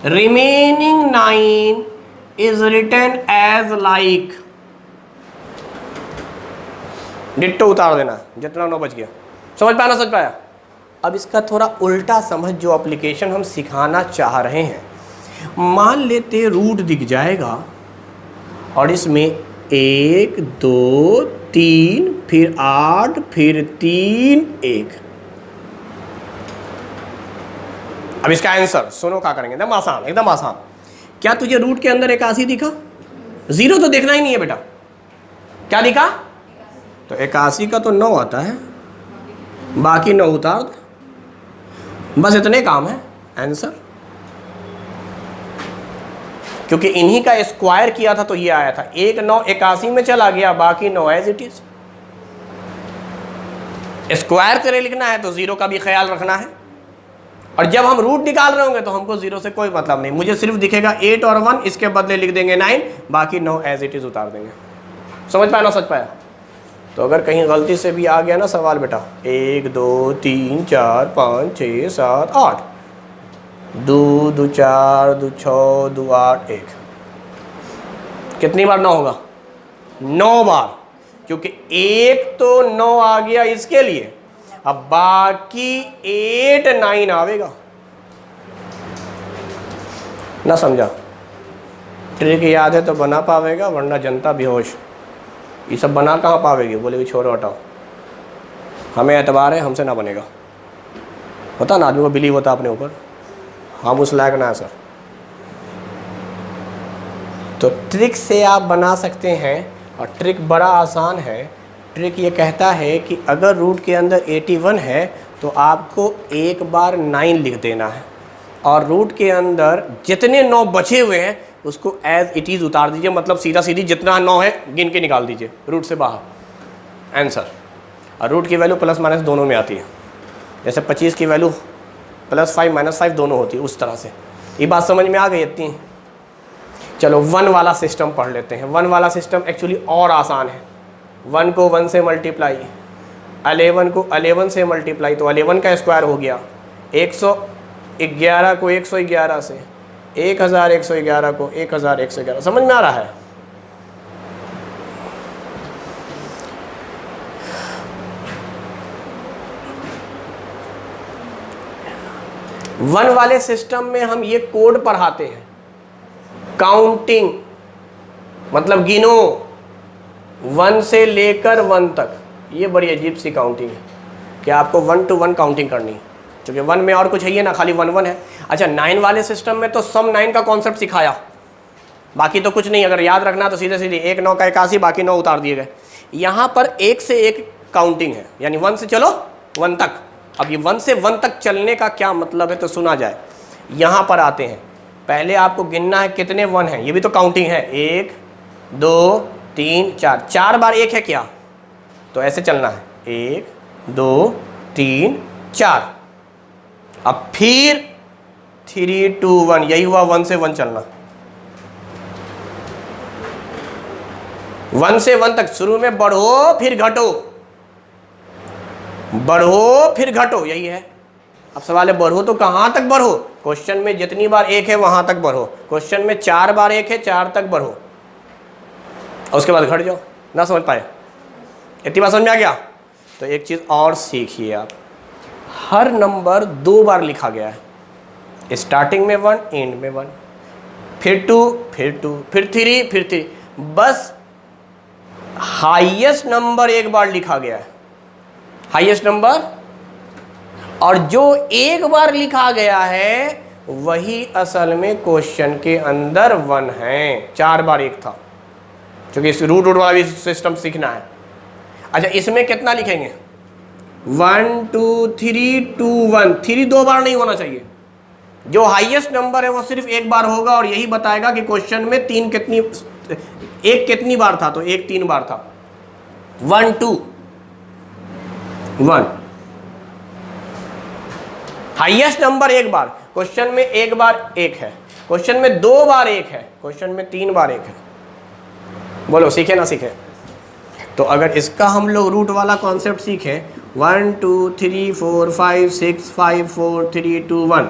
remaining 9 is written as like. Ditto उतार देना जितना 9 बच गया। समझ पाया ना? समझ पाया? अब इसका थोड़ा उल्टा समझ, जो एप्लीकेशन हम सिखाना चाह रहे हैं। मान लेते रूट दिख जाएगा और इसमें 1 2 3 फिर 8 फिर 3 1। अब इसका आंसर सुनो, क्या करेंगे? एकदम आसान, एकदम आसान। क्या तुझे रूट के अंदर 81 दिखा? 0 तो देखना ही नहीं है बेटा। क्या दिखा? तो 81 का तो 9 आता है, बाकी 9 उतार दे, बस इतने काम है। आंसर, क्योंकि इन्हीं का स्क्वायर किया था तो ये आया था। एक 9 81 में चला गया, बाकी 9 एज इट इज। स्क्वायर तेरे लिखना है तो 0 का भी ख्याल रखना है, और जब हम रूट निकाल रहे होंगे तो हमको 0 से कोई मतलब नहीं। मुझे सिर्फ दिखेगा 8 और 1, इसके बदले लिख देंगे 9, बाकी 9 एज इट इज उतार देंगे। समझ पाया ना? समझ पाया? तो अगर कहीं गलती से भी आ गया ना सवाल बेटा, 1 2 3 4 5 6 7 8, 2 2 4 2 6 2 8 1, कितनी बार 9 होगा? 9 बार, क्योंकि एक तो 9 आ गया इसके लिए, अब बाकी 8 9 आवेगा। ना समझा? ट्रिक याद है तो बना पावेगा, वरना जनता बेहोश। ये सब बना कहाँ पावेगी? बोलेगी छोड़ो हटाओ, हमें एतबार है, हमसे ना बनेगा। होता ना, आदमी को बिलीव होता अपने ऊपर, हम उस लायक ना है सर। तो ट्रिक से आप बना सकते हैं, और ट्रिक बड़ा आसान है। ट्रिक ये कहता है कि अगर रूट के अंदर 81 है तो आपको एक बार 9 लिख देना है, और रूट के अंदर जितने 9 बचे हुए हैं उसको एज इट इज़ उतार दीजिए, मतलब सीधा सीधी जितना 9 है गिन के निकाल दीजिए रूट से बाहर। आंसर, और रूट की वैल्यू प्लस माइनस दोनों में आती है, जैसे 25 की वैल्यू +5 -5 दोनों होती है, उस तरह से। ये बात समझ में आ गई इतनी? चलो 1 वाला सिस्टम पढ़ लेते हैं। 1 वाला सिस्टम एक्चुअली और आसान है। 1 को 1 से मल्टीप्लाई, 11 को 11 से मल्टीप्लाई, तो 11 का स्क्वायर हो गया, 111 को 111 से, 1111 को 1111। समझ में आ रहा है? वन वाले सिस्टम में हम ये कोड पढ़ाते हैं, काउंटिंग मतलब गिनो 1 से लेकर 1 तक। ये बड़ी अजीब सी काउंटिंग है कि आपको 1 to 1 काउंटिंग करनी, क्योंकि 1 में और कुछ है ही ना, खाली 1 1 है। अच्छा 9 वाले सिस्टम में तो सम 9 का कॉन्सेप्ट सिखाया, बाकी तो कुछ नहीं। अगर याद रखना तो सीधे सीधे 1 9 का 81, बाकी 9 उतार दिए गए। यहाँ पर 1 से 1 काउंटिंग है, यानी 1 से चलो 1 तक। अब ये 1 से 1 तक चलने का क्या मतलब है तो सुना जाए। यहाँ पर आते हैं, पहले आपको गिनना है कितने 1 हैं, ये भी तो काउंटिंग है। 1 2 3 4, 4 बार 1 है क्या, तो ऐसे चलना है 1 2 3 4। अब फिर 3 2 1, यही हुआ 1 से 1 चलना। 1 से 1 तक शुरू में बढ़ो फिर घटो, बढ़ो फिर घटो, यही है। अब सवाल है बढ़ो तो कहाँ तक बढ़ो? क्वेश्चन में जितनी बार 1 है वहां तक बढ़ो। क्वेश्चन में 4 बार 1 है, 4 तक बढ़ो और उसके बाद घट जाओ। ना समझ पाए? इतनी बात समझ में आ गया? तो एक चीज़ और सीखिए आप, हर नंबर 2 बार लिखा गया है, स्टार्टिंग में 1 एंड में 1, फिर 2 फिर 2 फिर 3 फिर 3। बस हाईएस्ट नंबर 1 बार लिखा गया है, हाईएस्ट नंबर, और जो 1 बार लिखा गया है वही असल में क्वेश्चन के अंदर 1 है। 4 बार 1 था, क्योंकि इस रूट वाला भी सिस्टम सीखना है। अच्छा इसमें कितना लिखेंगे? 1 2 3 2 1। 3 2 बार नहीं होना चाहिए। जो हाईएस्ट नंबर है वो सिर्फ 1 बार होगा, और यही बताएगा कि क्वेश्चन में 1 कितनी बार था, तो 1 3 बार था। 1 2 1 हाईएस्ट नंबर 1 बार। क्वेश्चन में 1 बार 1 है, क्वेश्चन में 2 बार 1 है, क्वेश्चन में 3 बार 1 है। बोलो सीखे ना सीखे? तो अगर इसका हम लोग रूट वाला कॉन्सेप्ट सीखें, 1 2 3 4 5 6 5 4 3 2 1,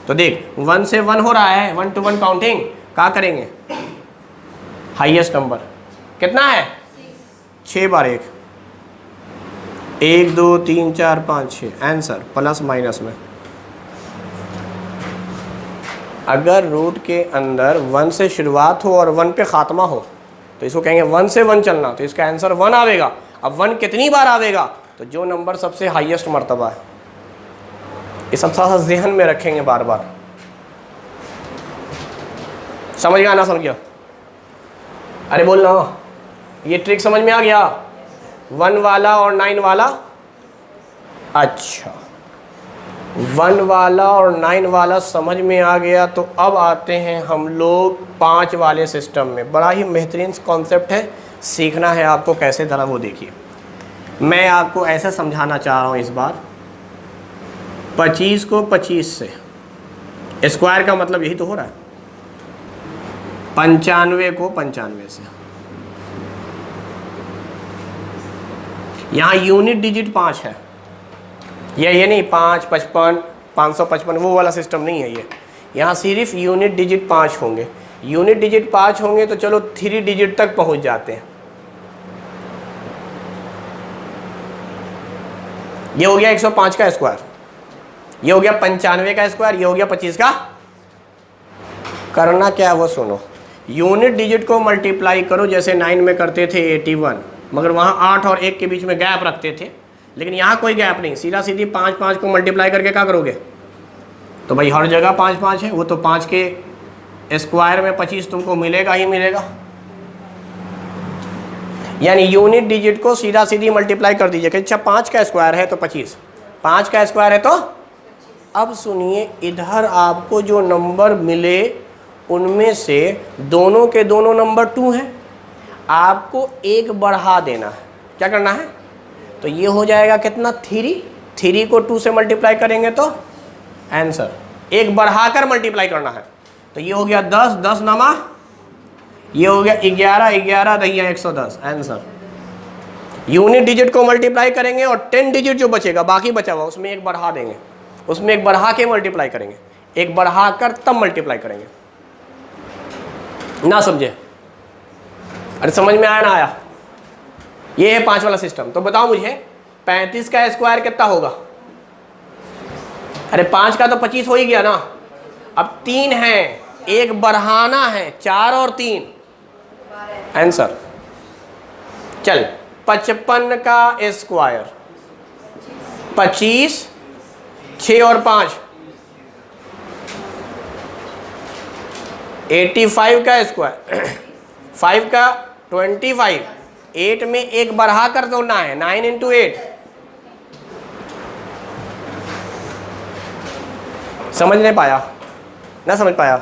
तो देख 1 से 1 हो रहा है, 1 to 1 काउंटिंग। क्या करेंगे? हाईएस्ट नंबर कितना है? 6 बार 1, 1 2 3 4 5 6, आंसर प्लस माइनस में। अगर रूट के अंदर 1 से शुरुआत हो और 1 पे खात्मा हो तो इसको कहेंगे 1 से 1 चलना, तो इसका आंसर 1 आवेगा। अब 1 कितनी बार आवेगा? तो जो नंबर सबसे हाईएस्ट मर्तबा है। ये सब थोड़ा सा जहन में रखेंगे बार बार। समझ गया ना? समझ गया? अरे बोल ना, ये ट्रिक समझ में आ गया? 1 वाला और 9 वाला। अच्छा 1 वाला और 9 वाला समझ में आ गया, तो अब आते हैं हम लोग 5 वाले सिस्टम में। बड़ा ही बेहतरीन कॉन्सेप्ट है, सीखना है आपको कैसे तरह। वो देखिए मैं आपको ऐसा समझाना चाह रहा हूँ इस बार। 25 को 25 से, स्क्वायर का मतलब यही तो हो रहा है। 95 को 95 से, यहाँ यूनिट डिजिट 5 है। ये नहीं 5 55 555 वो वाला सिस्टम नहीं है ये। यहाँ सिर्फ यूनिट डिजिट 5 होंगे। यूनिट डिजिट 5 होंगे तो चलो 3 डिजिट तक पहुँच जाते हैं। ये हो गया 105 का स्क्वायर, ये हो गया 95 का स्क्वायर, ये हो गया 25 का। करना क्या है वो सुनो। यूनिट डिजिट को मल्टीप्लाई करो, जैसे 9 में करते थे 81, मगर वहाँ 8 और 1 के बीच में गैप रखते थे, लेकिन यहाँ कोई गैप नहीं। सीधा सीधी 5 5 को मल्टीप्लाई करके क्या करोगे? तो भाई हर जगह 5 5 है, वो तो 5 के स्क्वायर में 25 तुमको मिलेगा ही मिलेगा। यानी यूनिट डिजिट को सीधा सीधी मल्टीप्लाई कर दीजिए कि अच्छा 5 का स्क्वायर है तो 25, 5 का स्क्वायर है तो। अब सुनिए, इधर आपको जो नंबर मिले उनमें से दोनों के दोनों नंबर 2 हैं, आपको एक बढ़ा देना है। क्या करना है? तो ये हो जाएगा कितना? 3 को 2 से मल्टीप्लाई करेंगे तो आंसर, एक बढ़ाकर मल्टीप्लाई करना है। तो ये हो गया 10, 10 नमा ये हो गया 11, 11 दहिया 110 आंसर। यूनिट डिजिट को मल्टीप्लाई करेंगे और 10 डिजिट जो बचेगा बाकी बचा हुआ उसमें एक बढ़ा देंगे, उसमें एक बढ़ा के मल्टीप्लाई करेंगे, एक बढ़ा कर तब मल्टीप्लाई करेंगे। ना समझे? अरे समझ में आया ना आया? ये है 5 वाला सिस्टम। तो बताओ मुझे 35 का स्क्वायर कितना होगा? अरे 5 का तो 25 हो ही गया ना। अब 3 है, एक बढ़ाना है, 4 और 3 आंसर। चल 55 का स्क्वायर 25, 6 और 5 85 का स्क्वायर 5 का 25, 8 में एक बढ़ा कर जोड़ना है, 9 इंटू 8। समझ नहीं पाया? ना समझ पाया?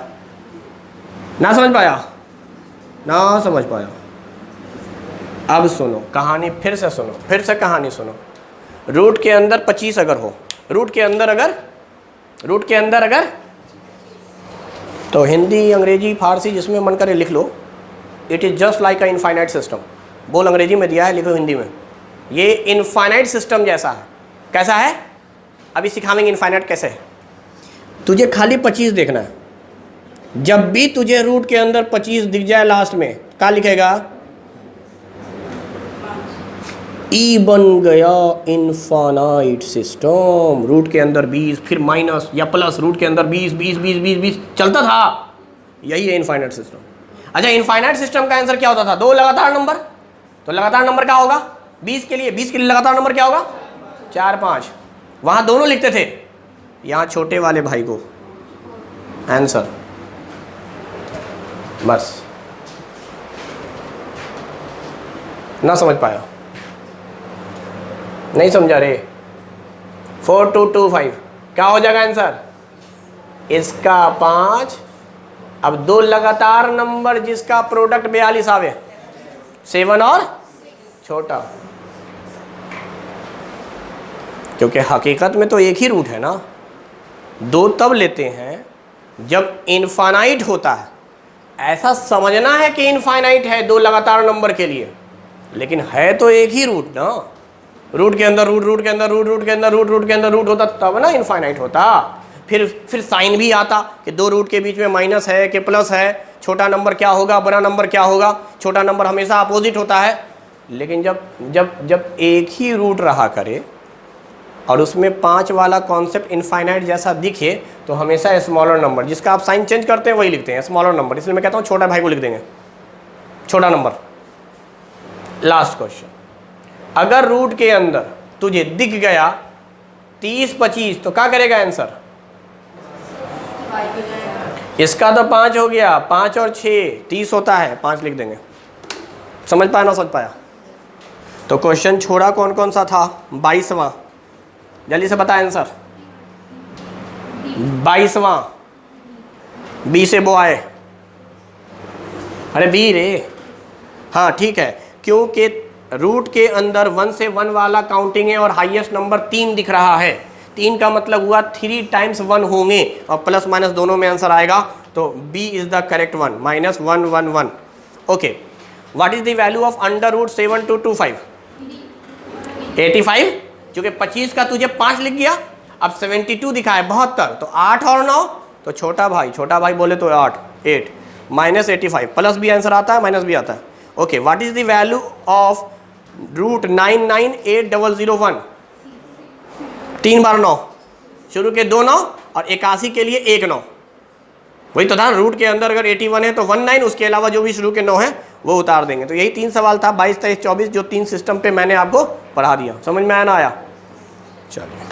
ना समझ पाया? ना समझ पाया? अब सुनो कहानी, फिर से सुनो, फिर से कहानी सुनो। रूट के अंदर 25 अगर हो, रूट के अंदर अगर तो हिंदी, अंग्रेजी, फारसी जिसमें मन करे लिख लो। It is just like a infinite system. बोल अंग्रेजी में दिया है, लिखो हिंदी में। ये इनफाइनाइट सिस्टम जैसा है। कैसा है? अभी सिखाएंगे इनफाइनाइट कैसे है। तुझे खाली 25 देखना है। जब भी तुझे रूट के अंदर 25 दिख जाए लास्ट में, क्या लिखेगा? ई बन गया इनफाइनाइट सिस्टम। रूट के अंदर 20, फिर माइनस या प्लस, रूट के अंदर 20 20 20 20 20 चलता था। यही है इनफाइनाइट सिस्टम। अच्छा, इनफाइनाइट सिस्टम का आंसर क्या होता था? 2 लगातार नंबर। तो लगातार नंबर क्या होगा? 20 के लिए लगातार नंबर क्या होगा? 4 5। वहां दोनों लिखते थे, यहां छोटे वाले भाई को आंसर। बस ना समझ पाया? नहीं समझा रे? 4225 क्या हो जाएगा आंसर? इसका 5। अब 2 लगातार नंबर जिसका प्रोडक्ट 42 आवे, 7 और छोटा, क्योंकि हकीकत में तो एक ही रूट है ना। 2 तब लेते हैं जब इनफाइनाइट होता है। ऐसा समझना है कि इनफाइनाइट है 2 लगातार नंबर के लिए, लेकिन है तो एक ही रूट ना। रूट के अंदर रूट, रूट के अंदर रूट, रूट के अंदर रूट, रूट के अंदर रूट होता तब ना इनफाइनाइट होता। फिर साइन भी आता कि 2 रूट के बीच में माइनस है कि प्लस है, छोटा नंबर क्या होगा, बड़ा नंबर क्या होगा। छोटा नंबर हमेशा अपोजिट होता है। लेकिन जब एक ही रूट रहा करे और उसमें 5 वाला कॉन्सेप्ट इनफाइनाइट जैसा दिखे, तो हमेशा स्मॉलर नंबर, जिसका आप साइन चेंज करते हैं वही लिखते हैं, स्मॉलर नंबर। इसलिए मैं कहता हूँ छोटा भाई को लिख देंगे, छोटा नंबर। लास्ट क्वेश्चन, अगर रूट के अंदर तुझे दिख गया 30 25 तो क्या करेगा आंसर? इसका तो 5 हो गया, 5 और 6 30 होता है, 5 लिख देंगे। समझ पाया ना समझ पाया? तो क्वेश्चन छोड़ा कौन कौन सा था? 22वां, जल्दी से बता आंसर। 22वां, बी से बो आए। अरे बी रे, हाँ ठीक है, क्योंकि रूट के अंदर 1 से 1 वाला काउंटिंग है और हाईएस्ट नंबर 3 दिख रहा है। 3 का मतलब हुआ 3 टाइम्स 1 होंगे और प्लस माइनस दोनों में आंसर आएगा। तो B is the correct one, -1 1 1। Okay, what is the value of under root 7225? 85। क्योंकि 25 का तुझे 5 लिख गया, अब 72 दिखा है 72, तो 8 और 9, तो छोटा भाई बोले तो 8 -85, प्लस भी आंसर आता है माइनस भी आता है। Okay, what is the value of root 998001? 3 बार 9, शुरू के 2 9 और 81 के लिए 1 9। वही तो था, रूट के अंदर अगर 81 है तो 19, उसके अलावा जो भी शुरू के 9 है वो उतार देंगे। तो यही 3 सवाल था, 22 23 24, जो 3 सिस्टम पे मैंने आपको पढ़ा दिया। समझ में आया ना आया? चलिए।